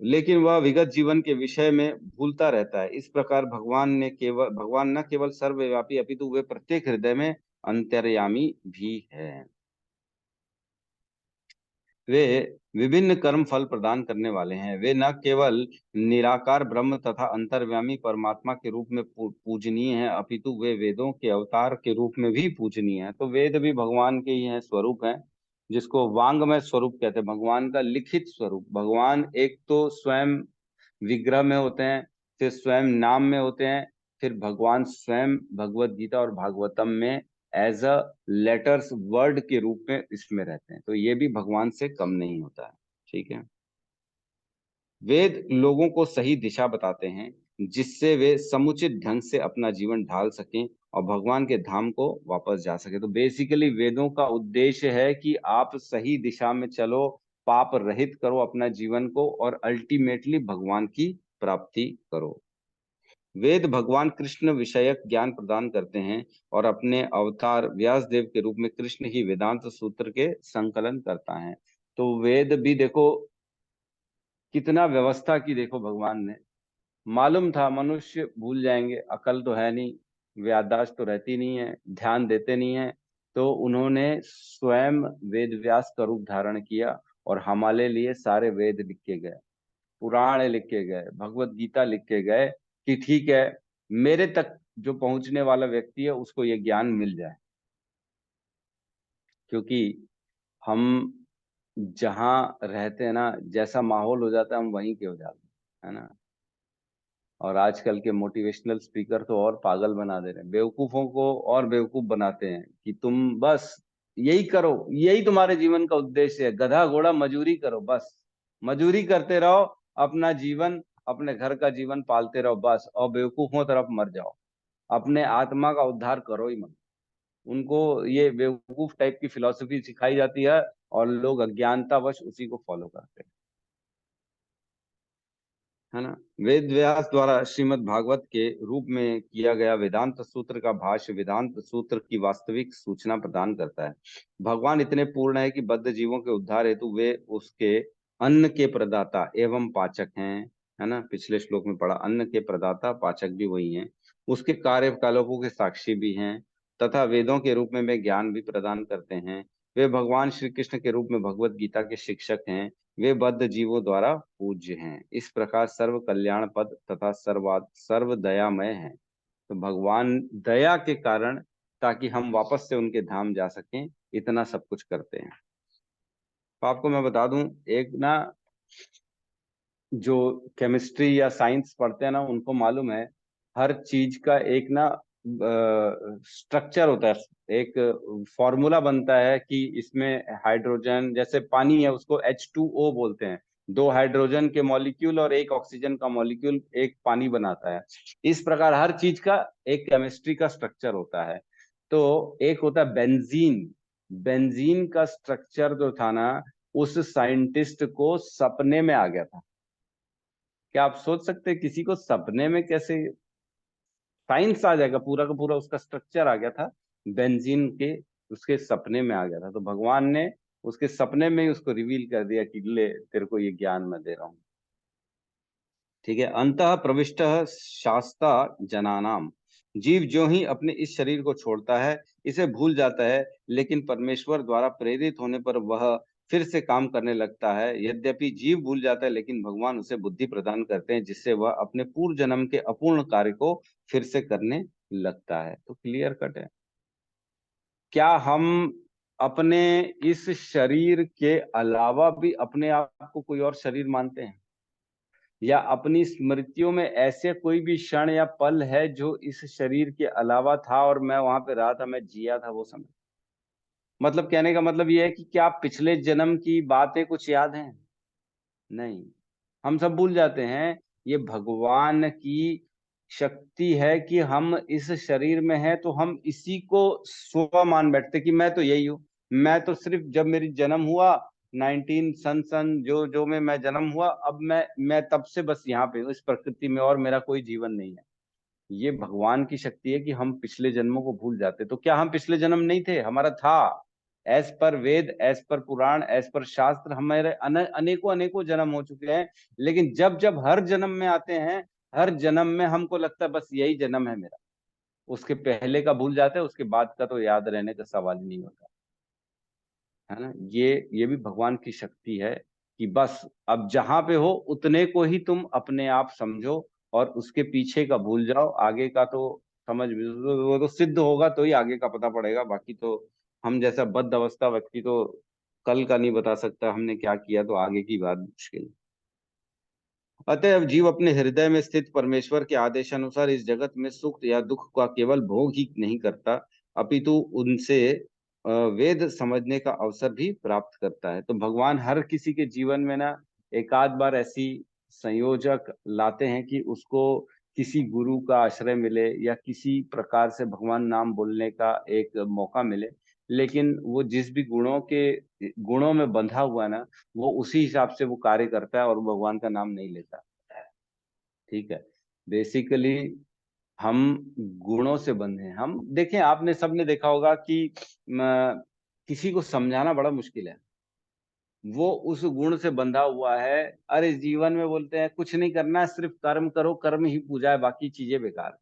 लेकिन वह विगत जीवन के विषय में भूलता रहता है। इस प्रकार भगवान न केवल सर्वव्यापी, अपितु वे प्रत्येक हृदय में अंतर्यामी भी है। वे विभिन्न कर्म फल प्रदान करने वाले हैं। वे न केवल निराकार ब्रह्म तथा अंतर्यामी परमात्मा के रूप में पूजनीय हैं, अपितु वे वेदों के अवतार के रूप में भी पूजनीय हैं। तो वेद भी भगवान के ही हैं, स्वरूप हैं, जिसको वांगमय स्वरूप कहते हैं, भगवान का लिखित स्वरूप। भगवान एक तो स्वयं विग्रह में होते हैं, फिर स्वयं नाम में होते हैं, फिर भगवान स्वयं भगवत गीता और भागवतम में एज अ लेटर्स वर्ड के रूप में इसमें रहते हैं। तो ये भी भगवान से कम नहीं होता है। ठीक है। वेद लोगों को सही दिशा बताते हैं, जिससे वे समुचित ढंग से अपना जीवन ढाल सकें और भगवान के धाम को वापस जा सके। तो बेसिकली वेदों का उद्देश्य है कि आप सही दिशा में चलो, पाप रहित करो अपना जीवन को, और अल्टीमेटली भगवान की प्राप्ति करो। वेद भगवान कृष्ण विषयक ज्ञान प्रदान करते हैं, और अपने अवतार व्यास देव के रूप में कृष्ण ही वेदांत सूत्र के संकलन करता है। तो वेद भी देखो कितना व्यवस्था की, देखो भगवान ने। मालूम था मनुष्य भूल जाएंगे, अकल तो है नहीं, याददाश्त तो रहती नहीं है, ध्यान देते नहीं है, तो उन्होंने स्वयं वेद व्यास का रूप धारण किया, और हमारे लिए सारे वेद लिख के गए, पुराण लिख के गए, भगवत गीता लिख के गए, कि ठीक है मेरे तक जो पहुंचने वाला व्यक्ति है उसको ये ज्ञान मिल जाए। क्योंकि हम जहाँ रहते हैं ना, जैसा माहौल हो जाता है हम वहीं के हो जाते हैं, है ना। और आजकल के मोटिवेशनल स्पीकर तो और पागल बना दे रहे हैं, बेवकूफों को और बेवकूफ बनाते हैं कि तुम बस यही करो, यही तुम्हारे जीवन का उद्देश्य है, गधा घोड़ा मजूरी करो, बस मजूरी करते रहो, अपना जीवन, अपने घर का जीवन पालते रहो बस, और बेवकूफों तरफ मर जाओ, अपने आत्मा का उद्धार करो ही मत। उनको ये बेवकूफ टाइप की फिलॉसफी सिखाई जाती है, और लोग अज्ञानतावश उसी को फॉलो करते हैं, है ना। वेद व्यास द्वारा श्रीमद् भागवत के रूप में किया गया वेदांत सूत्र का भाष्य वेदांत सूत्र की वास्तविक सूचना प्रदान करता है। भगवान इतने पूर्ण है कि बद्ध जीवों के उद्धार हेतु वे उसके अन्न के प्रदाता एवं पाचक हैं, है ना। पिछले श्लोक में पढ़ा, अन्न के प्रदाता पाचक भी वही हैं, उसके कार्य कल्पों के साक्षी भी हैं तथा वेदों के रूप में वे ज्ञान भी प्रदान करते हैं। वे भगवान श्री कृष्ण के रूप में भगवत गीता के शिक्षक हैं। वे बद्ध जीवों द्वारा पूज्य हैं। इस प्रकार सर्व कल्याण पद तथा सर्व दयामय हैं। तो भगवान दया के कारण, ताकि हम वापस से उनके धाम जा सकें, इतना सब कुछ करते हैं। तो आपको मैं बता दूं, एक ना जो केमिस्ट्री या साइंस पढ़ते हैं ना, उनको मालूम है हर चीज का एक ना स्ट्रक्चर होता है, एक फॉर्मूला बनता है कि इसमें हाइड्रोजन, जैसे पानी है उसको H2O बोलते हैं, 2 हाइड्रोजन के मॉलिक्यूल और 1 ऑक्सीजन का मॉलिक्यूल एक पानी बनाता है। इस प्रकार हर चीज का एक केमिस्ट्री का स्ट्रक्चर होता है। तो एक होता है बेंजीन। बेंजीन का स्ट्रक्चर जो था ना, उस साइंटिस्ट को सपने में आ गया था। क्या आप सोच सकते हैं किसी को सपने में कैसे साइंस आ जाएगा? पूरा का पूरा उसका स्ट्रक्चर आ गया था बेंजीन के, उसके सपने में आ गया था। तो भगवान ने उसके सपने में ही उसको रिवील कर दिया कि ले तेरे को ये ज्ञान मैं दे रहा हूं। ठीक है। अंतः प्रविष्ट शास्ता जनानाम। जीव जो ही अपने इस शरीर को छोड़ता है, इसे भूल जाता है, लेकिन परमेश्वर द्वारा प्रेरित होने पर वह फिर से काम करने लगता है। यद्यपि जीव भूल जाता है, लेकिन भगवान उसे बुद्धि प्रदान करते हैं, जिससे वह अपने पूर्व जन्म के अपूर्ण कार्य को फिर से करने लगता है। तो क्लियर कट है। क्या हम अपने इस शरीर के अलावा भी अपने आप को कोई और शरीर मानते हैं? या अपनी स्मृतियों में ऐसे कोई भी क्षण या पल है जो इस शरीर के अलावा था और मैं वहां पे रहा था, मैं जिया था वो समय? मतलब कहने का मतलब ये है कि क्या पिछले जन्म की बातें कुछ याद हैं? नहीं, हम सब भूल जाते हैं। ये भगवान की शक्ति है कि हम इस शरीर में हैं तो हम इसी को स्व मान बैठते कि मैं तो यही हूँ। मैं तो सिर्फ जब मेरी जन्म हुआ 19 सन जो जो में मैं जन्म हुआ, अब मैं तब से बस यहाँ पे हूँ इस प्रकृति में, और मेरा कोई जीवन नहीं है। ये भगवान की शक्ति है कि हम पिछले जन्मों को भूल जाते। तो क्या हम पिछले जन्म नहीं थे? हमारा था। एज पर वेद, एज पर पुराण, एज पर शास्त्र हमारे अनेकों अनेकों जन्म हो चुके हैं। लेकिन जब जब हर जन्म में आते हैं, हर जन्म में हमको लगता है बस यही जन्म है मेरा। उसके पहले का भूल जाते हैं, उसके बाद का तो याद रहने का सवाल ही नहीं होता, है ना। ये भी भगवान की शक्ति है कि बस अब जहां पे हो उतने को ही तुम अपने आप समझो और उसके पीछे का भूल जाओ। आगे का तो समझ, वो तो सिद्ध होगा तो ही आगे का पता पड़ेगा। बाकी तो हम जैसा बद्ध अवस्था व्यक्ति तो कल का नहीं बता सकता हमने क्या किया, तो आगे की बात मुश्किल। अतः जीव अपने हृदय में स्थित परमेश्वर के आदेशानुसार इस जगत में सुख या दुख का केवल भोग ही नहीं करता, अपितु उनसे वेद समझने का अवसर भी प्राप्त करता है। तो भगवान हर किसी के जीवन में ना एक आध बार ऐसी संयोजक लाते हैं कि उसको किसी गुरु का आश्रय मिले या किसी प्रकार से भगवान नाम बोलने का एक मौका मिले। लेकिन वो जिस भी गुणों में बंधा हुआ ना, वो उसी हिसाब से वो कार्य करता है और भगवान का नाम नहीं लेता। ठीक है। बेसिकली हम गुणों से बंधे हैं। हम देखें, आपने सबने देखा होगा कि किसी को समझाना बड़ा मुश्किल है, वो उस गुण से बंधा हुआ है। अरे जीवन में बोलते हैं कुछ नहीं करना है, सिर्फ कर्म करो, कर्म ही पूजा है, बाकी चीजें बेकार है।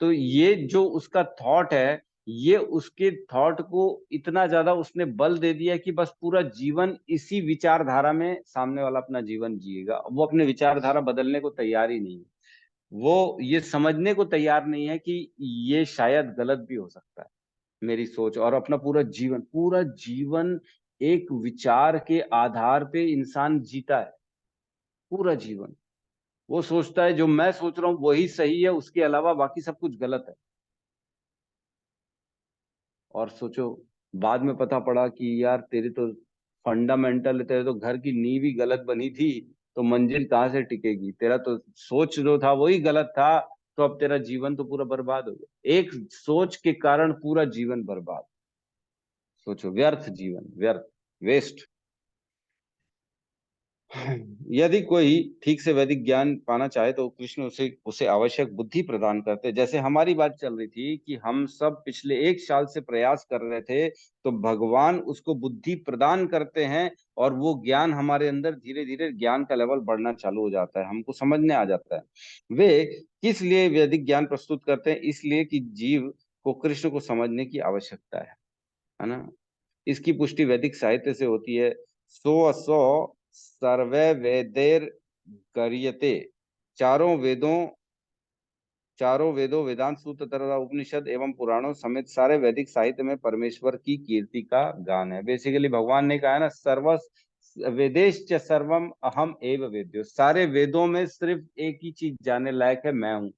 तो ये जो उसका थॉट है, ये उसके थॉट को इतना ज्यादा उसने बल दे दिया कि बस पूरा जीवन इसी विचारधारा में सामने वाला अपना जीवन जिएगा। वो अपने विचारधारा बदलने को तैयार ही नहीं है। वो ये समझने को तैयार नहीं है कि ये शायद गलत भी हो सकता है मेरी सोच। और अपना पूरा जीवन एक विचार के आधार पे इंसान जीता है। पूरा जीवन वो सोचता है जो मैं सोच रहा हूं वही सही है, उसके अलावा बाकी सब कुछ गलत है। और सोचो, बाद में पता पड़ा कि यार तेरी तो फंडामेंटल, तेरे तो घर की नींव ही गलत बनी थी, तो मंजिल कहाँ से टिकेगी? तेरा तो सोच जो था वही गलत था, तो अब तेरा जीवन तो पूरा बर्बाद हो गया। एक सोच के कारण पूरा जीवन बर्बाद। सोचो, व्यर्थ जीवन, व्यर्थ। वेस्ट। यदि कोई ठीक से वैदिक ज्ञान पाना चाहे तो कृष्ण उसे उसे आवश्यक बुद्धि प्रदान करते। जैसे हमारी बात चल रही थी कि हम सब पिछले 1 साल से प्रयास कर रहे थे, तो भगवान उसको बुद्धि प्रदान करते हैं और वो ज्ञान हमारे अंदर धीरे धीरे ज्ञान का लेवल बढ़ना चालू हो जाता है, हमको समझने आ जाता है। वे किस लिए वैदिक ज्ञान प्रस्तुत करते हैं? इसलिए कि जीव को कृष्ण को समझने की आवश्यकता है ना। इसकी पुष्टि वैदिक साहित्य से होती है। सो सो सर्वे वेदैर गरीयते। चारों वेदों चारों वेदों, वेदांत सूत्र तथा उपनिषद एवं पुराणों समेत सारे वैदिक साहित्य में परमेश्वर की कीर्ति का गान है। बेसिकली भगवान ने कहा है ना, सर्व वेदेश्च सर्वम अहम एव वेद्यो। सारे वेदों में सिर्फ एक ही चीज जानने लायक है, मैं हूं।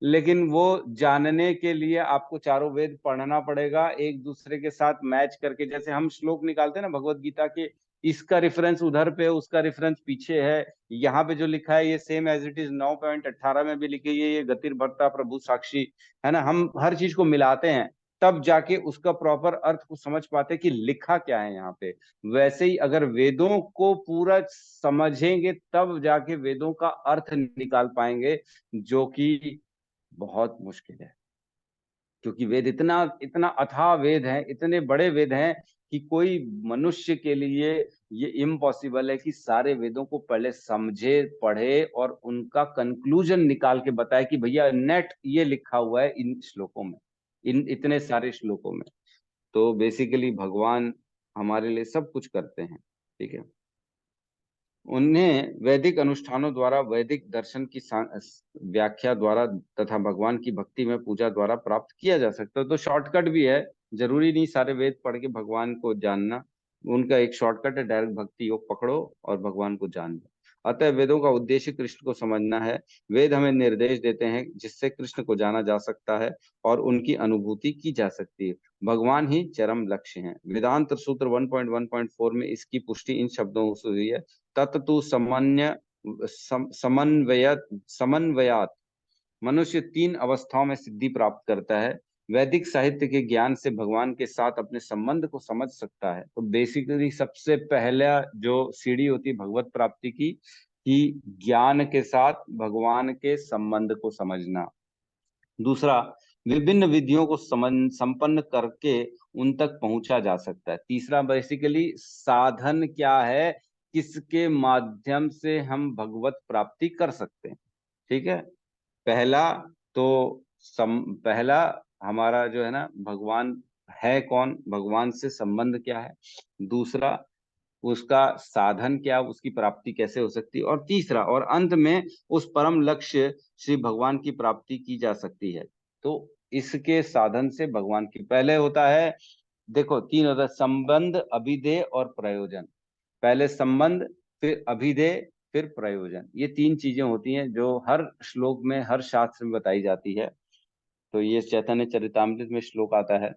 लेकिन वो जानने के लिए आपको चारों वेद पढ़ना पड़ेगा, एक दूसरे के साथ मैच करके। जैसे हम श्लोक निकालते हैं ना भगवत गीता के, इसका रेफरेंस उधर पे, उसका रेफरेंस पीछे है, यहाँ पे जो लिखा है ये सेम एज इट इज 9.18 में भी लिखी है, ये गतिर भरता प्रभु साक्षी, है ना। हम हर चीज को मिलाते हैं, तब जाके उसका प्रॉपर अर्थ को समझ पाते कि लिखा क्या है यहाँ पे। वैसे ही अगर वेदों को पूरा समझेंगे तब जाके वेदों का अर्थ निकाल पाएंगे, जो कि बहुत मुश्किल है। क्योंकि वेद इतना इतना अथाह वेद है, इतने बड़े वेद हैं कि कोई मनुष्य के लिए ये इम्पॉसिबल है कि सारे वेदों को पहले समझे, पढ़े और उनका कंक्लूजन निकाल के बताए कि भैया नेट ये लिखा हुआ है इन श्लोकों में, इन इतने सारे श्लोकों में। तो बेसिकली भगवान हमारे लिए सब कुछ करते हैं, ठीक है। उन्हें वैदिक अनुष्ठानों द्वारा, वैदिक दर्शन की व्याख्या द्वारा तथा भगवान की भक्ति में पूजा द्वारा प्राप्त किया जा सकता है। तो शॉर्टकट भी है, जरूरी नहीं सारे वेद पढ़ के भगवान को जानना। उनका एक शॉर्टकट है, डायरेक्ट भक्ति योग पकड़ो और भगवान को जान लो। अतः वेदों का उद्देश्य कृष्ण को समझना है। वेद हमें निर्देश देते हैं जिससे कृष्ण को जाना जा सकता है और उनकी अनुभूति की जा सकती है। भगवान ही चरम लक्ष्य हैं। वेदांत सूत्र 1.1.4 में इसकी पुष्टि इन शब्दों से हुई है। तत्तु समन्वयात मनुष्य 3 अवस्थाओं में सिद्धि प्राप्त करता है। वैदिक साहित्य के ज्ञान से भगवान के साथ अपने संबंध को समझ सकता है। तो बेसिकली सबसे पहला जो सीढ़ी होती है भगवत प्राप्ति की, कि ज्ञान के साथ भगवान के संबंध को समझना। दूसरा, विभिन्न विधियों को संपन्न करके उन तक पहुंचा जा सकता है। तीसरा, बेसिकली साधन क्या है, किसके माध्यम से हम भगवत प्राप्ति कर सकते हैं, ठीक है। पहला तो पहला हमारा जो है ना, भगवान है कौन, भगवान से संबंध क्या है। दूसरा, उसका साधन क्या, उसकी प्राप्ति कैसे हो सकती है। और तीसरा और अंत में उस परम लक्ष्य श्री भगवान की प्राप्ति की जा सकती है। तो इसके साधन से भगवान की पहले होता है, देखो 3 होता है, संबंध, अभिधेय और प्रयोजन। पहले संबंध, फिर अभिधेय, फिर प्रयोजन। ये 3 चीजें होती हैं जो हर श्लोक में, हर शास्त्र में बताई जाती है। तो ये चैतन्य चरितामृत में श्लोक आता है,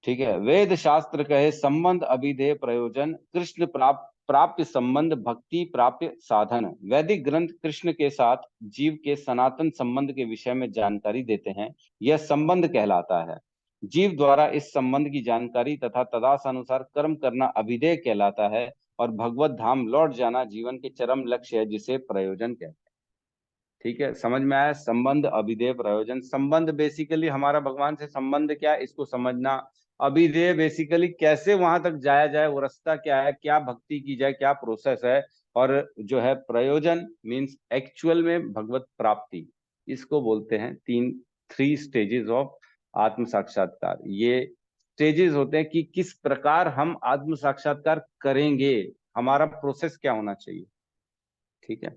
ठीक है। वेद शास्त्र कहे संबंध, अभिधेय, प्रयोजन, कृष्ण प्राप्य संबंध, भक्ति प्राप्य साधन। वैदिक ग्रंथ कृष्ण के साथ जीव के सनातन संबंध के विषय में जानकारी देते हैं। यह संबंध कहलाता है। जीव द्वारा इस संबंध की जानकारी तथा तदानुसार कर्म करना अभिधेय कहलाता है। और भगवत धाम लौट जाना जीवन के चरम लक्ष्य है, जिसे प्रयोजन कहते हैं। ठीक है, समझ में आया? संबंध, अभिधेय, प्रयोजन। संबंध बेसिकली हमारा भगवान से संबंध क्या है, इसको समझना। अभिधेय बेसिकली कैसे वहां तक जाया जाए, वो रास्ता क्या है, क्या भक्ति की जाए, क्या प्रोसेस है। और जो है प्रयोजन मीन्स एक्चुअल में भगवत प्राप्ति, इसको बोलते हैं 3 स्टेजेस ऑफ आत्म साक्षात्कार। ये स्टेजेस होते हैं कि किस प्रकार हम आत्म साक्षात्कार करेंगे, हमारा प्रोसेस क्या होना चाहिए, ठीक है।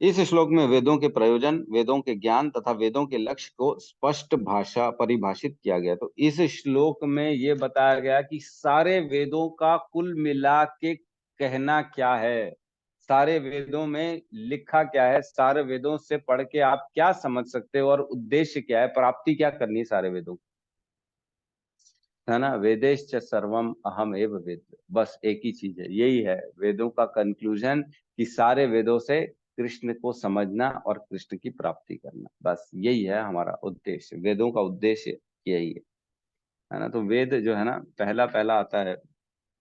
इस श्लोक में वेदों के प्रयोजन, वेदों के ज्ञान तथा वेदों के लक्ष्य को स्पष्ट भाषा परिभाषित किया गया। तो इस श्लोक में ये बताया गया कि सारे वेदों का कुल मिला के कहना क्या है, सारे वेदों में लिखा क्या है, सारे वेदों से पढ़ के आप क्या समझ सकते हो और उद्देश्य क्या है, प्राप्ति क्या करनी है सारे वेदों, है ना। वेदेश्च सर्वम अहम एव वेद, बस एक ही चीज है, यही है वेदों का कंक्लूजन, कि सारे वेदों से कृष्ण को समझना और कृष्ण की प्राप्ति करना, बस यही है हमारा उद्देश्य। वेदों का उद्देश्य यही है है ना। तो वेद जो है ना पहला पहला आता है,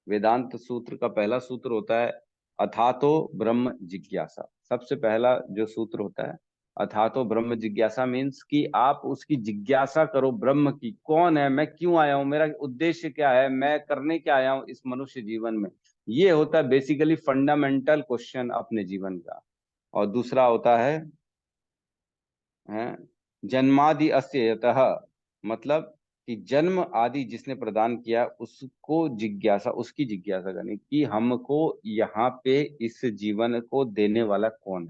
वेदांत सूत्र का पहला सूत्र होता है अथातो ब्रह्म जिज्ञासा। सबसे पहला जो सूत्र होता है अथातो ब्रह्म जिज्ञासा, मीन्स कि आप उसकी जिज्ञासा करो ब्रह्म की, कौन है मैं, क्यों आया हूं, मेरा उद्देश्य क्या है, मैं करने क्या आया हूं इस मनुष्य जीवन में। ये होता है बेसिकली फंडामेंटल क्वेश्चन अपने जीवन का। और दूसरा होता है जन्मादि अस्य यतः, मतलब कि जन्म आदि जिसने प्रदान किया उसको जिज्ञासा, उसकी जिज्ञासा करनी कि हमको यहाँ पे इस जीवन को देने वाला कौन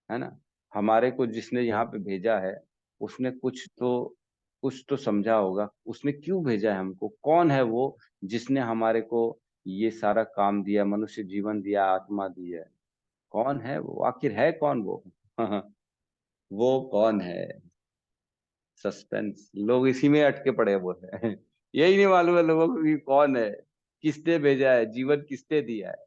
है ना। हमारे को जिसने यहाँ पे भेजा है उसने कुछ तो समझा होगा, उसने क्यों भेजा है हमको, कौन है वो जिसने हमारे को ये सारा काम दिया, मनुष्य जीवन दिया, आत्मा दी है, कौन है वो, आखिर है कौन वो वो कौन है। सस्पेंस, लोग इसी में अटके पड़े हुए हैं यही नहीं मालूम है लोगों को कि कौन है, किसने भेजा है, जीवन किसने दिया है।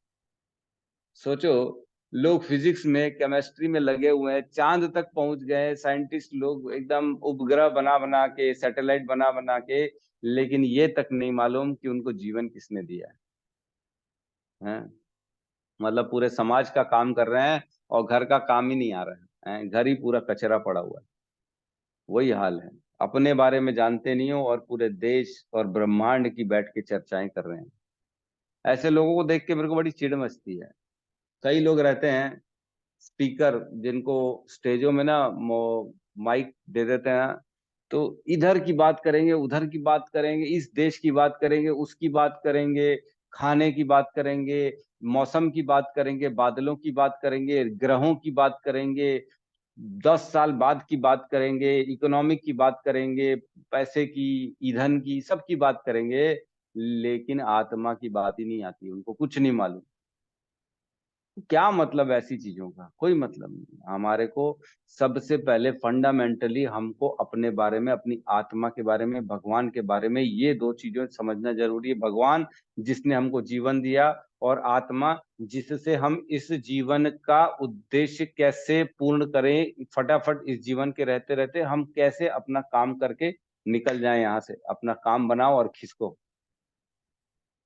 सोचो, लोग फिजिक्स में केमिस्ट्री में लगे हुए हैं, चांद तक पहुंच गए साइंटिस्ट लोग, एकदम उपग्रह बना बना के, सैटेलाइट बना बना के, लेकिन ये तक नहीं मालूम कि उनको जीवन किसने दिया है। मतलब पूरे समाज का काम कर रहे हैं और घर का काम ही नहीं आ रहा है, घर ही पूरा कचरा पड़ा हुआ है। वही हाल है, अपने बारे में जानते नहीं हो और पूरे देश और ब्रह्मांड की बैठ के चर्चाएं कर रहे हैं। ऐसे लोगों को देख के मेरे को बड़ी चिढ़ मचती है। कई लोग रहते हैं स्पीकर, जिनको स्टेजों में ना माइक दे देते हैं, तो इधर की बात करेंगे, उधर की बात करेंगे, इस देश की बात करेंगे, उसकी बात करेंगे, खाने की बात करेंगे, मौसम की बात करेंगे, बादलों की बात करेंगे, ग्रहों की बात करेंगे, 10 साल बाद की बात करेंगे, इकोनॉमिक की बात करेंगे, पैसे की, ईंधन की, सब की बात करेंगे, लेकिन आत्मा की बात ही नहीं आती, उनको कुछ नहीं मालूम। क्या मतलब ऐसी चीजों का, कोई मतलब नहीं। हमारे को सबसे पहले फंडामेंटली हमको अपने बारे में, अपनी आत्मा के बारे में, भगवान के बारे में, ये दो चीजें समझना जरूरी है। भगवान जिसने हमको जीवन दिया, और आत्मा जिससे हम इस जीवन का उद्देश्य कैसे पूर्ण करें, फटाफट इस जीवन के रहते रहते हम कैसे अपना काम करके निकल जाएं यहाँ से। अपना काम बनाओ और खिसको,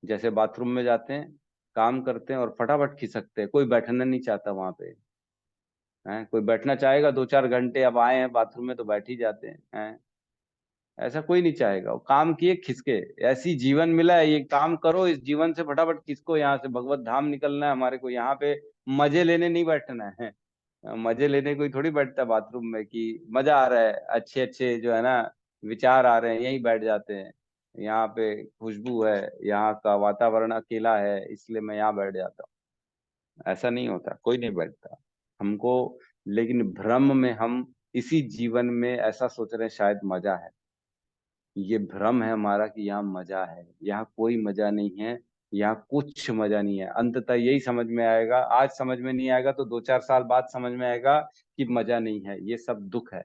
जैसे बाथरूम में जाते हैं, काम करते हैं और फटाफट खिसकते हैं, कोई बैठना नहीं चाहता वहां पे है। कोई बैठना चाहेगा 2-4 घंटे, अब आए हैं बाथरूम में तो बैठ ही जाते हैं। ऐसा कोई नहीं चाहेगा, वो काम किए खिसके। ऐसी जीवन मिला है, ये काम करो, इस जीवन से फटाफट खिसको, यहाँ से भगवत धाम निकलना है हमारे को, यहाँ पे मजे लेने नहीं बैठना है। मजे लेने कोई थोड़ी बैठता है बाथरूम में कि मजा आ रहा है, अच्छे अच्छे जो है ना विचार आ रहे हैं, यहीं बैठ जाते हैं। यहाँ पे खुशबू है, यहाँ का वातावरण अकेला है, इसलिए मैं यहाँ बैठ जाता हूँ। ऐसा नहीं होता, कोई नहीं बैठता हमको। लेकिन भ्रम में हम इसी जीवन में ऐसा सोच रहे हैं शायद मजा है। ये भ्रम है हमारा कि यहाँ मजा है, यहाँ कोई मजा नहीं है, यहाँ कुछ मजा नहीं है। अंततः यही समझ में आएगा, आज समझ में नहीं आएगा तो 2-4 साल बाद समझ में आएगा कि मजा नहीं है, ये सब दुख है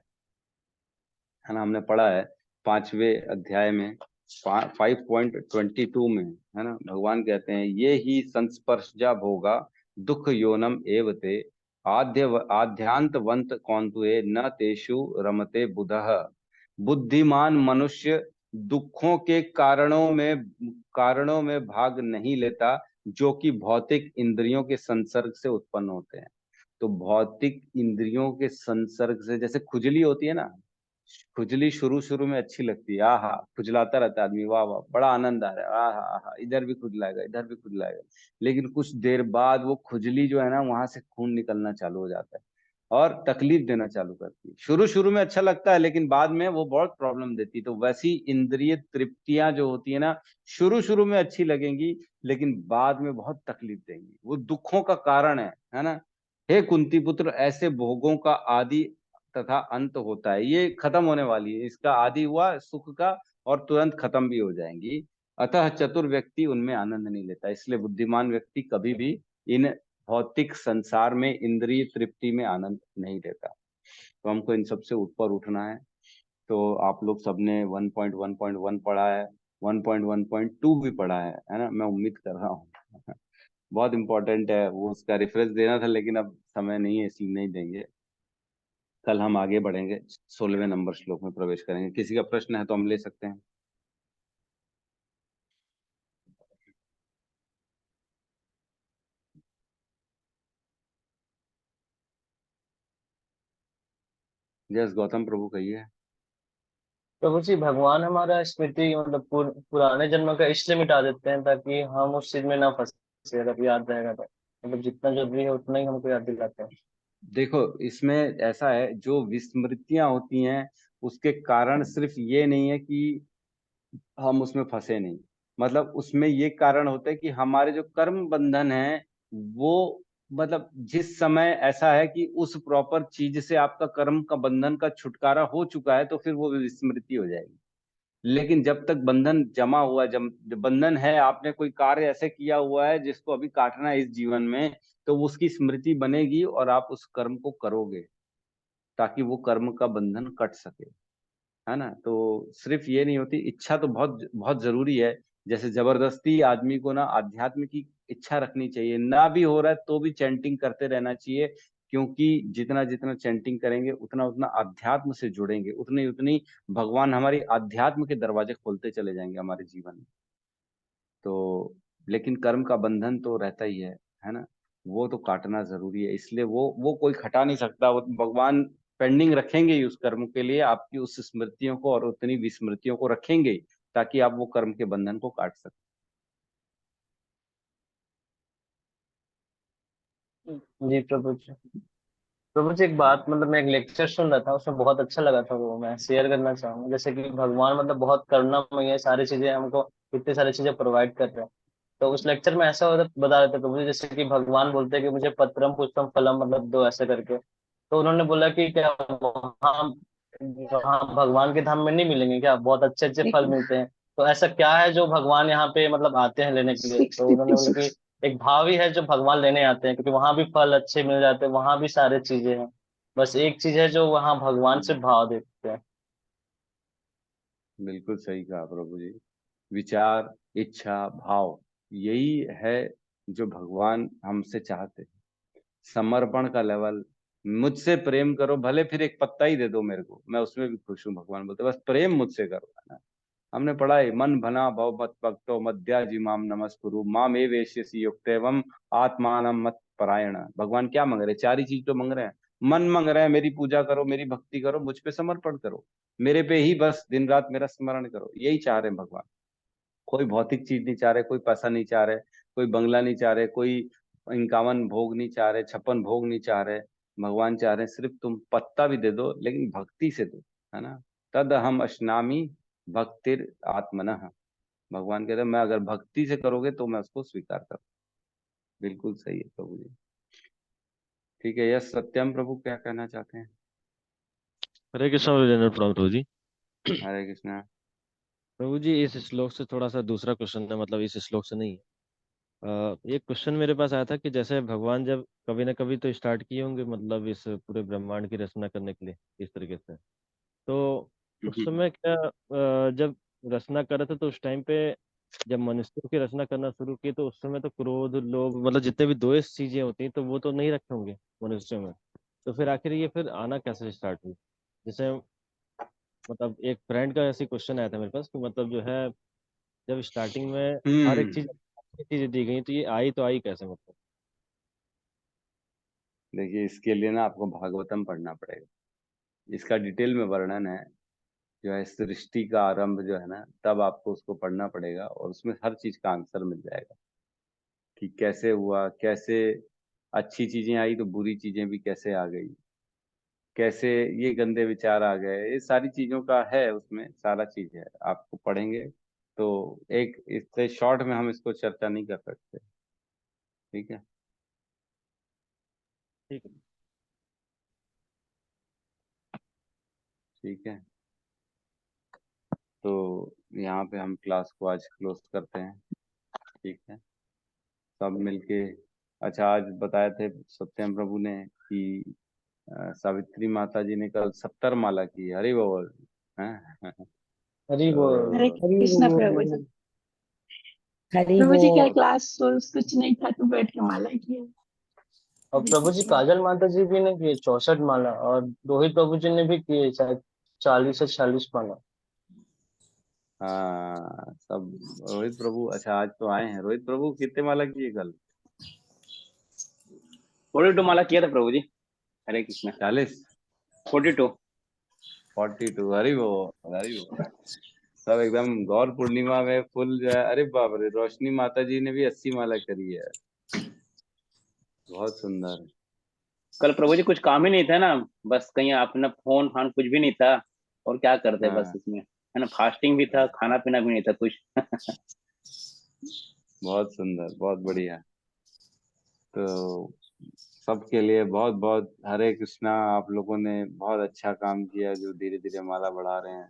ना। हमने पढ़ा है 5वें अध्याय में 5.22 में, है ना, भगवान कहते हैं ये ही संस्पर्शजा भोगा दुख योनम एवते आद्यांतवंत कौंतुए न तेषु रमते बुधः। बुद्धिमान मनुष्य दुखों के कारणों में भाग नहीं लेता, जो कि भौतिक इंद्रियों के संसर्ग से उत्पन्न होते हैं। तो भौतिक इंद्रियों के संसर्ग से, जैसे खुजली होती है ना, खुजली शुरू शुरू में अच्छी लगती है, आहा, खुजलाता रहता है आदमी, वाह वाह बड़ा आनंद आ रहा है, आहा आहा, इधर भी खुजलाएगा, इधर भी खुजलाएगा। लेकिन कुछ देर बाद वो खुजली जो है ना, वहां से खून निकलना चालू हो जाता है और तकलीफ देना चालू करती है। शुरू शुरू में अच्छा लगता है, लेकिन बाद में वो बहुत प्रॉब्लम देती है। तो वैसी इंद्रिय तृप्तियां जो होती है ना, शुरू शुरू में अच्छी लगेंगी, लेकिन बाद में बहुत तकलीफ देंगी, वो दुखों का कारण है ना। हे कुंती पुत्र, ऐसे भोगों का आदि तथा अंत होता है, ये खत्म होने वाली है, इसका आदि हुआ सुख का और तुरंत खत्म भी हो जाएंगी। अतः चतुर व्यक्ति उनमें आनंद नहीं लेता, इसलिए बुद्धिमान व्यक्ति कभी भी इन भौतिक संसार में इंद्रिय तृप्ति में आनंद नहीं लेता। तो हमको इन सबसे ऊपर उठना है। तो आप लोग सबने 1.1.1 पढ़ा है, 1.1.2 भी पढ़ा है ना, मैं उम्मीद कर रहा हूँ बहुत इंपॉर्टेंट है वो, उसका रेफरेंस देना था, लेकिन अब समय नहीं है इसलिए नहीं देंगे। कल हम आगे बढ़ेंगे, 16वें नंबर श्लोक में प्रवेश करेंगे। किसी का प्रश्न है तो हम ले सकते हैं। यस गौतम प्रभु कहिए। प्रभु जी, भगवान हमारा स्मृति मतलब पुराने जन्म का इसलिए मिटा देते हैं ताकि हम उस चीज में ना फंसे, अगर याद रहेगा तो मतलब जितना जरूरी है उतना ही हमको याद दिलाते हैं। देखो इसमें ऐसा है, जो विस्मृतियां होती हैं उसके कारण सिर्फ ये नहीं है कि हम उसमें फंसे नहीं, मतलब उसमें ये कारण होता है कि हमारे जो कर्म बंधन है वो, मतलब जिस समय ऐसा है कि उस प्रॉपर चीज से आपका कर्म का बंधन का छुटकारा हो चुका है तो फिर वो विस्मृति हो जाएगी। लेकिन जब तक बंधन जमा हुआ, जब बंधन है, आपने कोई कार्य ऐसे किया हुआ है जिसको अभी काटना है इस जीवन में, तो उसकी स्मृति बनेगी और आप उस कर्म को करोगे ताकि वो कर्म का बंधन कट सके, है ना। तो सिर्फ ये नहीं होती, इच्छा तो बहुत बहुत जरूरी है। जैसे जबरदस्ती आदमी को ना अध्यात्म की इच्छा रखनी चाहिए, ना भी हो रहा है तो भी चैंटिंग करते रहना चाहिए, क्योंकि जितना जितना चैंटिंग करेंगे उतना उतना अध्यात्म से जुड़ेंगे, उतनी उतनी भगवान हमारी अध्यात्म के दरवाजे खोलते चले जाएंगे हमारे जीवन में। तो लेकिन कर्म का बंधन तो रहता ही है ना, वो तो काटना जरूरी है, इसलिए वो कोई खटा नहीं सकता, वो तो भगवान पेंडिंग रखेंगे ही उस कर्म के लिए, आपकी उस स्मृतियों को और उतनी विस्मृतियों को रखेंगे ही, ताकि आप वो कर्म के बंधन को काट सकें। जी प्रभु जी। प्रभु जी एक बात, मतलब मैं एक लेक्चर सुन रहा था, उसमें बहुत अच्छा लगा था, वो मैं शेयर करना चाहूंगा। जैसे कि भगवान मतलब बहुत करुणामय है, सारी चीजें हमको इतनी सारी चीजें प्रोवाइड कर रहे हैं। तो उस लेक्चर में ऐसा बता रहे थे प्रभु जी, जैसे कि भगवान बोलते हैं कि मुझे पत्रम पुष्पम फलम मतलब दो, ऐसे करके। तो उन्होंने बोला कि क्या वहाँ वहाँ भगवान के धाम में नहीं मिलेंगे क्या, बहुत अच्छे अच्छे फल देखो मिलते हैं? तो ऐसा क्या है जो भगवान यहाँ पे मतलब आते हैं लेने के लिए? सिक्स तो उन्होंने फिफ्टी बोला कि सिक्स एक भाव ही है जो भगवान लेने आते हैं, क्योंकि वहां भी फल अच्छे मिल जाते हैं, वहां भी सारे चीजें हैं। बस एक चीज है जो वहां भगवान से भाव देते हैं। बिल्कुल सही कहा प्रभु जी। विचार, इच्छा, भाव, यही है जो भगवान हमसे चाहते हैं। समर्पण का लेवल, मुझसे प्रेम करो, भले फिर एक पत्ता ही दे दो मेरे को, मैं उसमें भी खुश हूँ, भगवान बोलते बस प्रेम मुझसे करो, है ना। हमने पढ़ा है, मन भना भव मत भक्तो मद्याजिमाम नमस्कुरु माम एवेश्यसि युक्तेवम आत्मानम मत परायण। भगवान क्या मांग रहे हैं? चार ही चीज तो मांग रहे हैं। मन मांग रहे हैं, मेरी पूजा करो, मेरी भक्ति करो, मुझ पे समर्पण करो, मेरे पे ही बस दिन रात मेरा स्मरण करो, यही चाह रहे हैं भगवान। कोई भौतिक चीज नहीं चाह रहे, कोई पैसा नहीं चाह रहे, कोई बंगला नहीं चाह रहे, कोई 51 भोग नहीं चाह रहे, 56 भोग नहीं चाह रहे। भगवान चाह रहे हैं सिर्फ तुम पत्ता भी दे दो, लेकिन भक्ति से दो, है ना। तद हम अश्नामी भक्तिर आत्मनः। भगवान कहते हैं मैं अगर भक्ति से करोगे तो मैं उसको स्वीकार करूँ। बिल्कुल सही है प्रभु जी। ठीक है, यस सत्यम प्रभु क्या कहना चाहते हैं? हरे कृष्ण विजेंद्र प्रभु जी। हरे कृष्णा। प्रभु जी इस श्लोक से थोड़ा सा दूसरा क्वेश्चन है, मतलब इस श्लोक से नहीं है। एक क्वेश्चन मेरे पास आया था कि जैसे भगवान जब कभी ना कभी तो स्टार्ट किए होंगे, मतलब इस पूरे ब्रह्मांड की रचना करने के लिए इस तरीके से, तो उस समय क्या जब रचना कर रहे थे तो उस टाइम पे जब मनुष्यों की रचना करना शुरू की तो उस समय तो क्रोध, लोभ, मतलब जितने भी द्वेष चीजें होती हैं तो वो तो नहीं रखे होंगे मनुष्यों में। तो फिर आखिर ये फिर आना कैसे स्टार्ट हुई? जैसे मतलब एक फ्रेंड का ऐसी क्वेश्चन आया था मेरे पास कि मतलब जो है जब स्टार्टिंग में हर एक हम्म। चीज अच्छी चीजें दी गई तो ये आई तो आई कैसे, मतलब? देखिए इसके लिए ना आपको भागवतम पढ़ना पड़ेगा, इसका डिटेल में वर्णन है, जो है सृष्टि का आरंभ जो है ना, तब आपको उसको पढ़ना पड़ेगा और उसमें हर चीज का आंसर मिल जाएगा कि कैसे हुआ, कैसे अच्छी चीजें आई तो बुरी चीजें भी कैसे आ गई, कैसे ये गंदे विचार आ गए, ये सारी चीजों का है, उसमें सारा चीज है, आपको पढ़ेंगे तो। एक इससे शॉर्ट में हम इसको चर्चा नहीं कर सकते, ठीक है। ठीक है। ठीक है, तो यहाँ पे हम क्लास को आज क्लोज करते हैं, ठीक है। सब मिलके, अच्छा आज बताए थे सत्यम प्रभु ने कि सावित्री माता जी ने कल 70 माला की, हरि बोल हैं। हरी बोल। हरे तो कृष्णा प्रभु जी। हरि प्रभु जी क्या बोल। क्लास कुछ नहीं था तो बैठ के माला किया। और हरे प्रभु जी कृष्णा। काजल माता जी भी ने किए 64 माला, और रोहित प्रभु जी ने भी किए शायद 40 से 46 माला। हाँ सब, रोहित प्रभु, अच्छा आज तो आए हैं, रोहित प्रभु कितने माला किए कल? 42 माला किया था प्रभु जी। हरे कृष्णा। 40? 42। 42, हरी बोल हरी बोल। सब एकदम गौर पूर्णिमा में फुल जो है, अरे बाप रे, रोशनी माता जी ने भी 80 माला करी है। बहुत सुंदर। कल प्रभु जी कुछ काम ही नहीं था ना, बस कहीं अपना फोन फान कुछ भी नहीं था, और क्या करते बस हाँ इसमें, है ना, फास्टिंग भी था, खाना पीना भी नहीं था कुछ। बहुत सुंदर, बहुत बढ़िया। तो सबके लिए बहुत बहुत हरे कृष्णा। आप लोगों ने बहुत अच्छा काम किया, जो धीरे धीरे माला बढ़ा रहे हैं।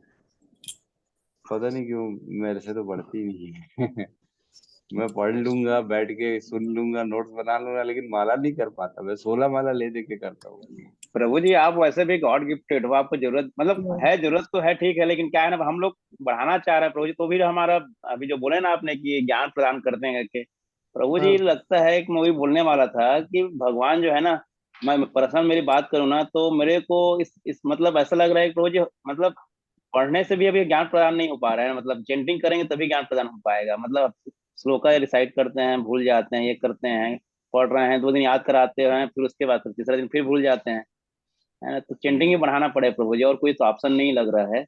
पता नहीं क्यों मेरे से तो बढ़ती नहीं है। मैं पढ़ लूंगा, बैठ के सुन लूंगा, नोट्स बना लूंगा, लेकिन माला नहीं कर पाता। मैं 16 माला ले दे के करता हूँ। प्रभु जी आप वैसे भी गॉड गिफ्टेड हो, आपको जरूरत मतलब है, जरूरत तो है, ठीक है, लेकिन क्या है ना, हम लोग बढ़ाना चाह रहे हैं प्रभु जी, तो भी हमारा अभी जो बोले ना आपने कि ज्ञान प्रदान करते हैं करके, प्रभु जी हाँ लगता है कि मैं वही बोलने वाला था कि भगवान जो है ना, मैं पर्सनल मेरी बात करूँ ना, तो मेरे को इस मतलब ऐसा लग रहा है कि प्रभु जी मतलब पढ़ने से भी अभी ज्ञान प्रदान नहीं हो पा रहा है, मतलब चेंटिंग करेंगे तभी ज्ञान प्रदान हो पाएगा, मतलब श्लोका रिसाइट करते हैं भूल जाते हैं, ये करते हैं, पढ़ रहे हैं 2 दिन याद कराते हैं, फिर उसके बाद फिर तीसरा दिन फिर भूल जाते हैं, है ना, तो चेंटिंग ही बढ़ाना पड़े प्रभु जी, और कोई तो ऑप्शन नहीं लग रहा है,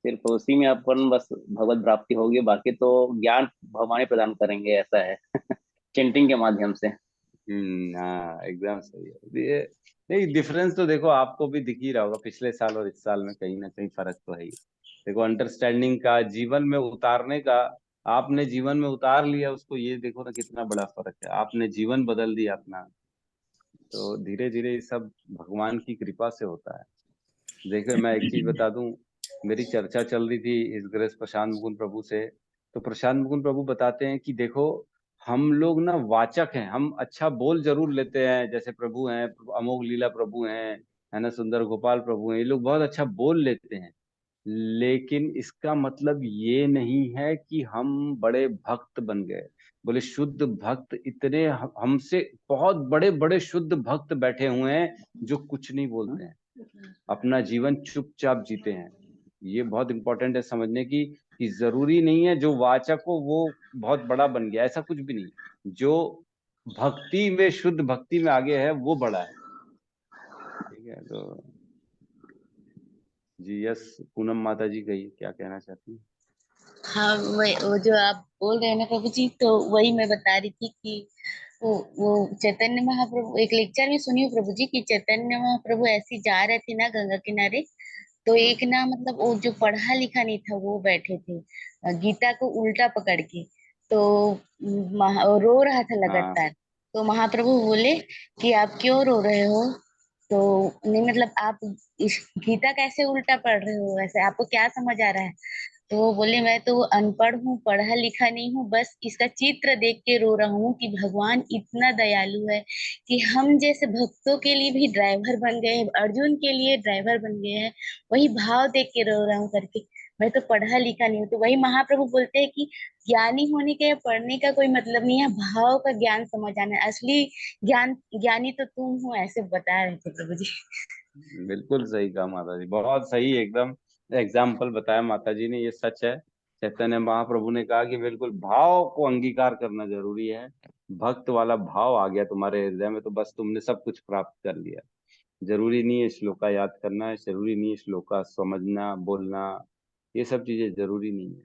सिर्फ उसी में अपन बस भगवत प्राप्ति होगी, बाकी तो ज्ञान भगवान ही प्रदान करेंगे, ऐसा है। चेंटिंग के माध्यम से। हाँ एकदम सही है ये। नहीं, डिफरेंस तो देखो आपको भी दिख ही रहा होगा, पिछले साल और इस साल में कहीं ना कहीं फर्क तो है ही। देखो अंडरस्टैंडिंग का, जीवन में उतारने का। आपने जीवन में उतार लिया उसको, ये देखो ना कितना बड़ा फर्क है। आपने जीवन बदल दिया अपना। तो धीरे धीरे ये सब भगवान की कृपा से होता है। देखो मैं एक चीज बता दूं। मेरी चर्चा चल रही थी इस ग्रस प्रशांत मुकुंद प्रभु से। तो प्रशांत मुकुंद प्रभु बताते हैं कि देखो, हम लोग ना वाचक हैं। हम अच्छा बोल जरूर लेते हैं, जैसे प्रभु हैं, अमोघ लीला प्रभु हैं, है ना, सुंदर गोपाल प्रभु हैं, ये लोग बहुत अच्छा बोल लेते हैं। लेकिन इसका मतलब ये नहीं है कि हम बड़े भक्त बन गए। बोले शुद्ध भक्त इतने हमसे बहुत बड़े बड़े शुद्ध भक्त बैठे हुए हैं, जो कुछ नहीं बोलते हैं, अपना जीवन चुपचाप जीते हैं। ये बहुत इंपॉर्टेंट है समझने की, कि जरूरी नहीं है जो वाचक हो वो बहुत बड़ा बन गया, ऐसा कुछ भी नहीं। जो भक्ति में, शुद्ध भक्ति में आगे है, वो बड़ा है। ठीक है। तो जी यस, पूनम माता जी कहिए, क्या कहना चाहती हैं? हाँ, वो जो आप बोल रहे हैं ना प्रभु जी, तो वही मैं बता रही थी कि वो चैतन्य महाप्रभु, एक लेक्चर में सुनी हूँ प्रभु जी की, चैतन्य महाप्रभु ऐसे जा रहे थे ना गंगा किनारे, तो एक ना मतलब वो जो पढ़ा लिखा नहीं था वो बैठे थे गीता को उल्टा पकड़ के, तो वो रो रहा था हाँ लगातार। तो महाप्रभु बोले कि आप क्यों रो रहे हो, तो नहीं मतलब आप इस गीता कैसे उल्टा पढ़ रहे हो, ऐसे आपको क्या समझ आ रहा है। तो वो बोले मैं तो अनपढ़ हूँ, पढ़ा लिखा नहीं हूँ, बस इसका चित्र देख के रो रहा हूँ कि भगवान इतना दयालु है कि हम जैसे भक्तों के लिए भी ड्राइवर बन गए हैं, अर्जुन के लिए ड्राइवर बन गए हैं, वही भाव देख के रो रहा हूँ करके। मैं तो पढ़ा लिखा नहीं हूँ, तो वही महाप्रभु बोलते हैं कि ज्ञानी होने के या पढ़ने का कोई मतलब नहीं है, भाव का ज्ञान समझ आना है, असली ज्ञान ज्ञानी तो तुम हो, ऐसे बता रहे थे प्रभु जी। बिल्कुल सही कहा माता जी, बहुत सही एकदम एग्जाम्पल बताया माता जी ने, ये सच है। चैतन्य महाप्रभु ने कहा कि बिल्कुल भाव को अंगीकार करना जरूरी है। भक्त वाला भाव आ गया तुम्हारे हृदय में, तो बस तुमने सब कुछ प्राप्त कर लिया। जरूरी नहीं है श्लोका याद करना, जरूरी नहीं है श्लोका समझना बोलना, ये सब चीजें जरूरी नहीं है।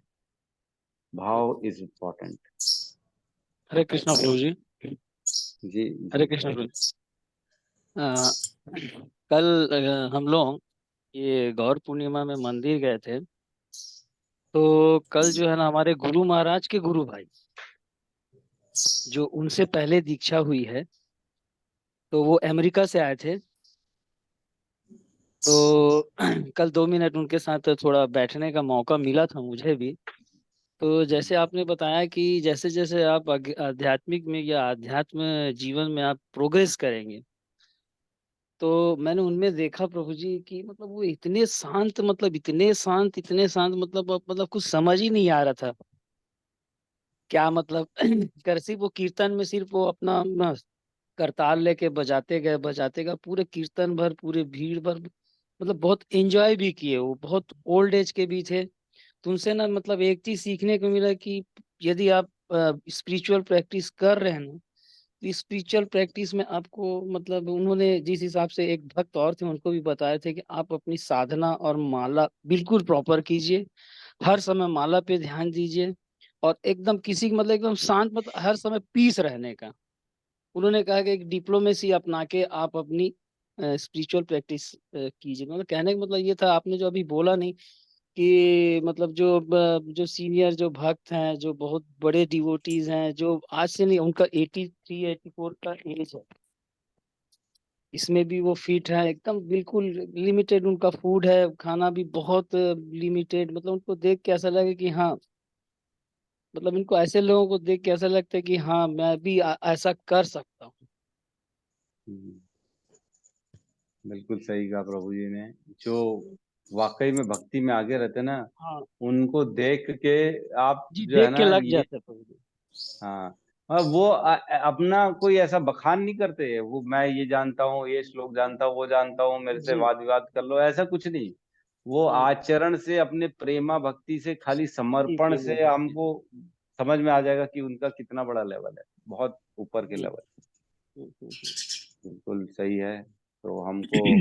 भाव इज इम्पोर्टेंट। हरे कृष्णा प्रभु जी। जी हरे जी। कृष्णा प्रभु जी। अ, कल हम लोग ये गौर पूर्णिमा में मंदिर गए थे, तो कल जो है ना हमारे गुरु महाराज के गुरु भाई, जो उनसे पहले दीक्षा हुई है, तो वो अमेरिका से आए थे। तो कल 2 मिनट उनके साथ थोड़ा बैठने का मौका मिला था मुझे भी। तो जैसे आपने बताया कि जैसे जैसे आप आध्यात्मिक में या आध्यात्म जीवन में आप प्रोग्रेस करेंगे, तो मैंने उनमें देखा प्रभु जी कि मतलब वो इतने शांत, मतलब इतने शांत, मतलब कुछ समझ ही नहीं आ रहा था क्या मतलब। कर सिर्फ वो कीर्तन में सिर्फ वो अपना करताल लेके बजाते गए पूरे कीर्तन भर, पूरे भीड़ भर, मतलब बहुत एंजॉय भी किए। वो बहुत ओल्ड एज के भी थे। तो उनसे ना मतलब एक चीज सीखने को मिला कि यदि आप स्पिरिचुअल प्रैक्टिस कर रहे हैं ना, स्पिरिचुअल प्रैक्टिस में आपको मतलब उन्होंने जिस हिसाब से एक भक्त और थे उनको भी बताए थे कि आप अपनी साधना और माला बिल्कुल प्रॉपर कीजिए, हर समय माला पे ध्यान दीजिए और एकदम किसी मतलब एकदम शांत मतलब हर समय पीस रहने का। उन्होंने कहा कि एक डिप्लोमेसी अपना के आप अपनी स्पिरिचुअल प्रैक्टिस कीजिए। मतलब कहने का मतलब ये था, आपने जो अभी बोला नहीं कि मतलब जो सीनियर जो भक्त हैं, जो बहुत बड़े डिवोटीज हैं, जो आज से नहीं उनका 83 84 का एज है, इसमें भी वो फिट है एकदम बिल्कुल। लिमिटेड उनका फूड है, खाना भी बहुत लिमिटेड। मतलब उनको देख के ऐसा लगे कि हाँ, मतलब इनको ऐसे लोगों को देख के ऐसा लगता है कि हाँ मैं भी ऐसा कर सकता हूँ। हम्म, बिल्कुल सही कहा प्रभु जी ने। जो वाकई में भक्ति में आगे रहते ना, हाँ उनको देख के आप जी, जो है देख के ना लग ये, जाते हैं प्रभु जी। हाँ, और वो अपना कोई ऐसा बखान नहीं करते, वो मैं ये जानता हूँ, ये श्लोक जानता हूँ, वो जानता हूँ, मेरे से जी वाद विवाद कर लो, ऐसा कुछ नहीं। वो जी आचरण से, अपने प्रेमा भक्ति से, खाली जी समर्पण प्रेमा से भक्ति। हमको समझ में आ जाएगा कि उनका कितना बड़ा लेवल है, बहुत ऊपर के जी लेवल। हम्म, हम्म, बिल्कुल सही है। तो हमको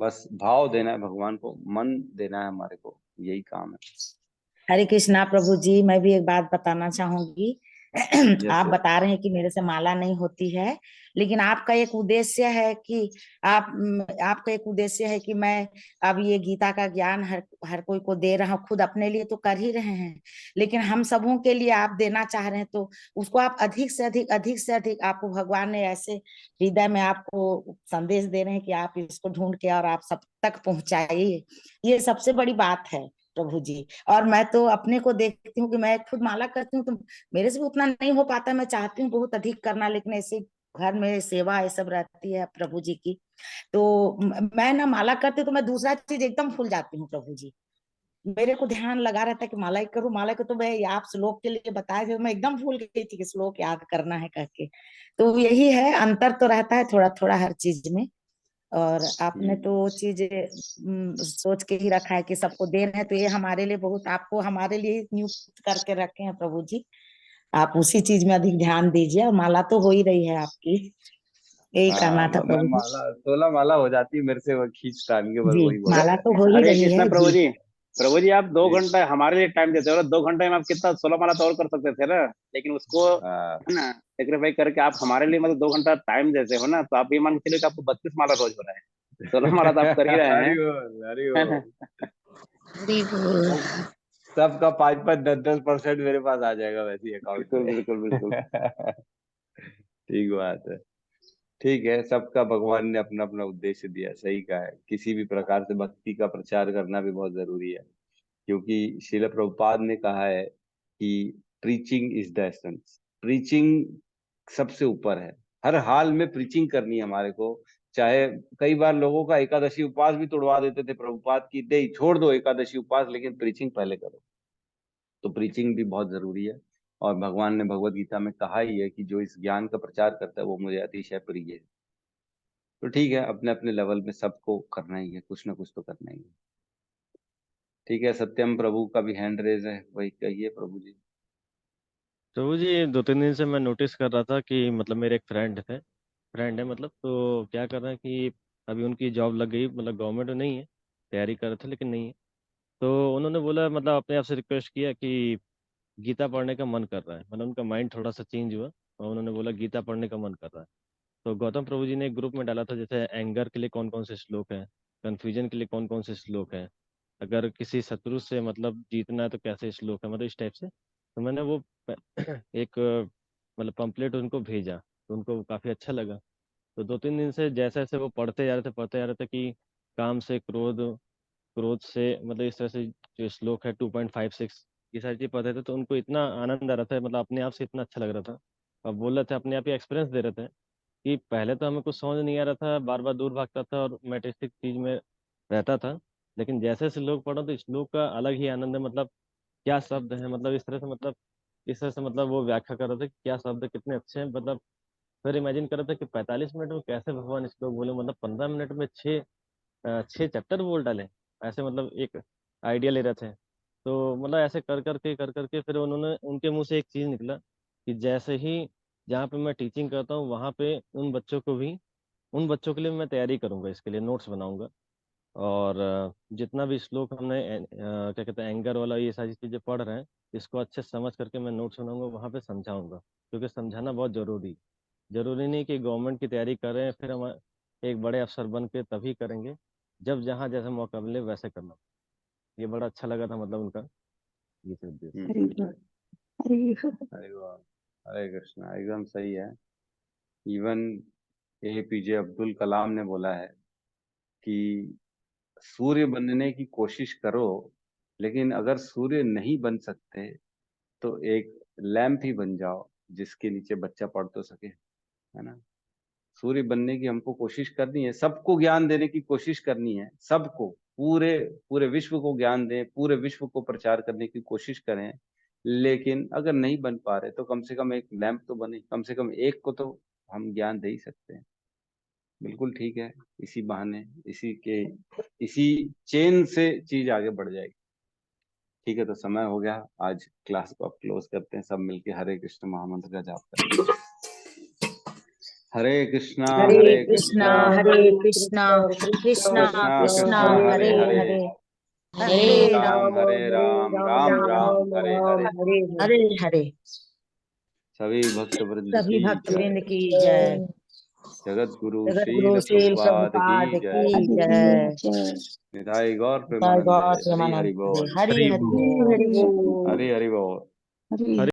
बस भाव देना है भगवान को, मन देना है हमारे को, यही काम है। हरे कृष्णा प्रभु जी, मैं भी एक बात बताना चाहूंगी। यस आप यस। बता रहे हैं कि मेरे से माला नहीं होती है, लेकिन आपका एक उद्देश्य है कि आपका एक उद्देश्य है कि मैं अब ये गीता का ज्ञान हर हर कोई को दे रहा हूँ। खुद अपने लिए तो कर ही रहे हैं, लेकिन हम सबों के लिए आप देना चाह रहे हैं, तो उसको आप अधिक से अधिक आपको भगवान ने ऐसे हृदय में आपको संदेश दे रहे हैं कि आप इसको ढूंढ के और आप सब तक पहुंचाइए। ये सबसे बड़ी बात है प्रभु जी। और मैं तो अपने को देखती हूँ कि मैं खुद माला करती हूँ, तो मेरे से भी उतना नहीं हो पाता। मैं चाहती हूँ बहुत अधिक करना, लेकिन ऐसे घर में सेवा ये सब रहती है प्रभु जी की, तो मैं ना माला करती हूँ तो मैं दूसरा चीज एकदम भूल जाती हूँ प्रभु जी। मेरे को ध्यान लगा रहता है कि माला ही करूँ, माला को तो मैं आप श्लोक के लिए बताए थे, मैं एकदम भूल गई थी कि श्लोक याद करना है करके। तो यही है, अंतर तो रहता है थोड़ा थोड़ा हर चीज में। और आपने तो वो चीज सोच के ही रखा है कि सबको दे रहे हैं, तो ये हमारे लिए बहुत, आपको हमारे लिए नियुक्त करके रखे हैं प्रभु जी। आप उसी चीज में अधिक ध्यान दीजिए, और माला तो हो ही रही है आपकी, यही कहना हाँ, था मैं प्रभु जी। माला 16 माला हो जाती है मेरे से, वो खींच तान के बस जी, वही बोल माला रहे तो हो ही हरे रही कृष्णा है प्रभु जी। जी। प्रभु जी, आप दो जी। घंटा हमारे लिए टाइम देते हो ना, 2 घंटे में आप कितना 16 माला तो और कर सकते थे ना, लेकिन उसको हाँ। है ना सेक्रीफाई करके आप हमारे लिए मतलब 2 घंटा टाइम देते हो ना, तो आप ये मान के चलिए कि आपको 32 माला रोज हो रहा है, 16 माला तो आप कर ही रहे हरि हैं। बोल, हरि बोल। हरी बोल। अब सबका 5-5 10-10% मेरे पास आ जाएगा वैसे ही अकाउंट बिल्कुल में। बिल्कुल बिल्कुल। ठीक बात है। ठीक है, सबका भगवान ने अपना अपना उद्देश्य दिया, सही कहा है। किसी भी प्रकार से भक्ति का प्रचार करना भी बहुत जरूरी है, क्योंकि श्रील प्रभुपाद ने कहा है कि preaching is the essence. Preaching सबसे ऊपर है। हर हाल में प्रीचिंग करनी है हमारे को। चाहे कई बार लोगों का एकादशी उपवास भी तोड़वा देते थे प्रभुपाद की, दे छोड़ दो एकादशी उपवास, लेकिन प्रीचिंग पहले करो। तो प्रीचिंग भी बहुत जरूरी है। और भगवान ने भगवत गीता में कहा ही है कि जो इस ज्ञान का प्रचार करता है वो मुझे अतिशय प्रिय है। तो ठीक है, अपने अपने लेवल में सबको करना ही है, कुछ ना कुछ तो करना ही है। ठीक है, सत्यम प्रभु का भी हैंड रेज है, वही कहिए प्रभु जी। प्रभु जी 2-3 दिन से मैं नोटिस कर रहा था कि मतलब मेरे एक फ्रेंड है मतलब, तो क्या कर रहे हैं कि अभी उनकी जॉब लग गई, मतलब गवर्नमेंट नहीं है, तैयारी कर रहे थे लेकिन नहीं है। तो उन्होंने बोला, मतलब अपने आप से रिक्वेस्ट किया कि गीता पढ़ने का मन कर रहा है, मतलब उनका माइंड थोड़ा सा चेंज हुआ और उन्होंने बोला गीता पढ़ने का मन कर रहा है। तो गौतम प्रभु जी ने एक ग्रुप में डाला था, जैसे एंगर के लिए कौन कौन से श्लोक हैं, कन्फ्यूजन के लिए कौन कौन से श्लोक हैं, अगर किसी शत्रु से मतलब जीतना है तो कैसे श्लोक है, मतलब इस टाइप से। तो मैंने वो एक मतलब पंपलेट उनको भेजा, तो उनको काफ़ी अच्छा लगा। तो 2-3 दिन से जैसे जैसे वो पढ़ते जा रहे थे कि काम से क्रोध, क्रोध से मतलब इस तरह से जो श्लोक है 2.56, ये सारी चीज़ पढ़ते थे, तो उनको इतना आनंद आ रहा था, मतलब अपने आप से इतना अच्छा लग रहा था। और बोल रहे थे, अपने आप ही एक्सपीरियंस दे रहे थे कि पहले तो हमें कुछ समझ नहीं आ रहा था, बार बार दूर भागता था और मेटेस्टिक चीज में रहता था, लेकिन जैसे जैसे लोग पढ़ो तो श्लोक का अलग ही आनंद है। मतलब क्या शब्द है, मतलब इस तरह से मतलब वो व्याख्या कर रहे थे कि क्या शब्द कितने अच्छे हैं। मतलब फिर इमेजिन कर रहे थे कि 45 मिनट में कैसे भगवान श्लोक बोले, मतलब 15 मिनट में 6 चैप्टर बोल डाले, ऐसे मतलब एक आइडिया ले रहे थे। तो मतलब ऐसे कर करके फिर उन्होंने, उनके मुंह से एक चीज निकला कि जैसे ही जहाँ पे मैं टीचिंग करता हूँ वहाँ पे उन बच्चों के लिए मैं तैयारी करूंगा, इसके लिए नोट्स बनाऊंगा। और जितना भी श्लोक हमने क्या कहते हैं एंगर वाला ये सारी चीजें पढ़ रहे हैं, इसको अच्छे से समझ करके मैं नोट्स बनाऊंगा, वहाँ पे समझाऊंगा, क्योंकि समझाना बहुत जरूरी। जरूरी नहीं कि गवर्नमेंट की तैयारी कर रहे हैं फिर हम एक बड़े अफसर बन के तभी करेंगे, जब जहाँ जैसे मौका मिले वैसे करना। ये बड़ा अच्छा लगा था, मतलब उनका ये सब उद्देश्य। हरे वाह, हरे हरे वाह, हरे कृष्णा, एकदम सही है। इवन APJ अब्दुल कलाम ने बोला है कि सूर्य बनने की कोशिश करो, लेकिन अगर सूर्य नहीं बन सकते तो एक लैंप ही बन जाओ जिसके नीचे बच्चा पढ़ तो सके, है ना। सूर्य बनने की हमको कोशिश करनी है, सबको ज्ञान देने की कोशिश करनी है, सबको, पूरे पूरे विश्व को ज्ञान दें, पूरे विश्व को प्रचार करने की कोशिश करें। लेकिन अगर नहीं बन पा रहे तो कम से कम एक लैंप तो बने, कम से कम एक को तो हम ज्ञान दे ही सकते हैं। बिल्कुल ठीक है, इसी बहाने इसी चेन से चीज आगे बढ़ जाएगी। ठीक है, तो समय हो गया, आज क्लास को अब क्लोज करते हैं। सब मिलके हरे कृष्ण महामंत्र का जाप करें। हरे कृष्णा हरे कृष्णा कृष्णा कृष्णा कृष्णा हरे हरे हरे, हरे हरे राम राम राम राम हरे हरे। हरे हरे। सभी भक्त वृंद सभी की भक्त जय। वृंद की जय। जगत गुरु जगत श्रील गुरु श्री प्रभुपाद प्रभुपाद की जय। की जय। निताई गौर जय प्रेमानंदे। गौर हरि हरि प्रेमानंद। बोल। हरि हरि बोल। हरि बोल। हरि हरि बोल। हरि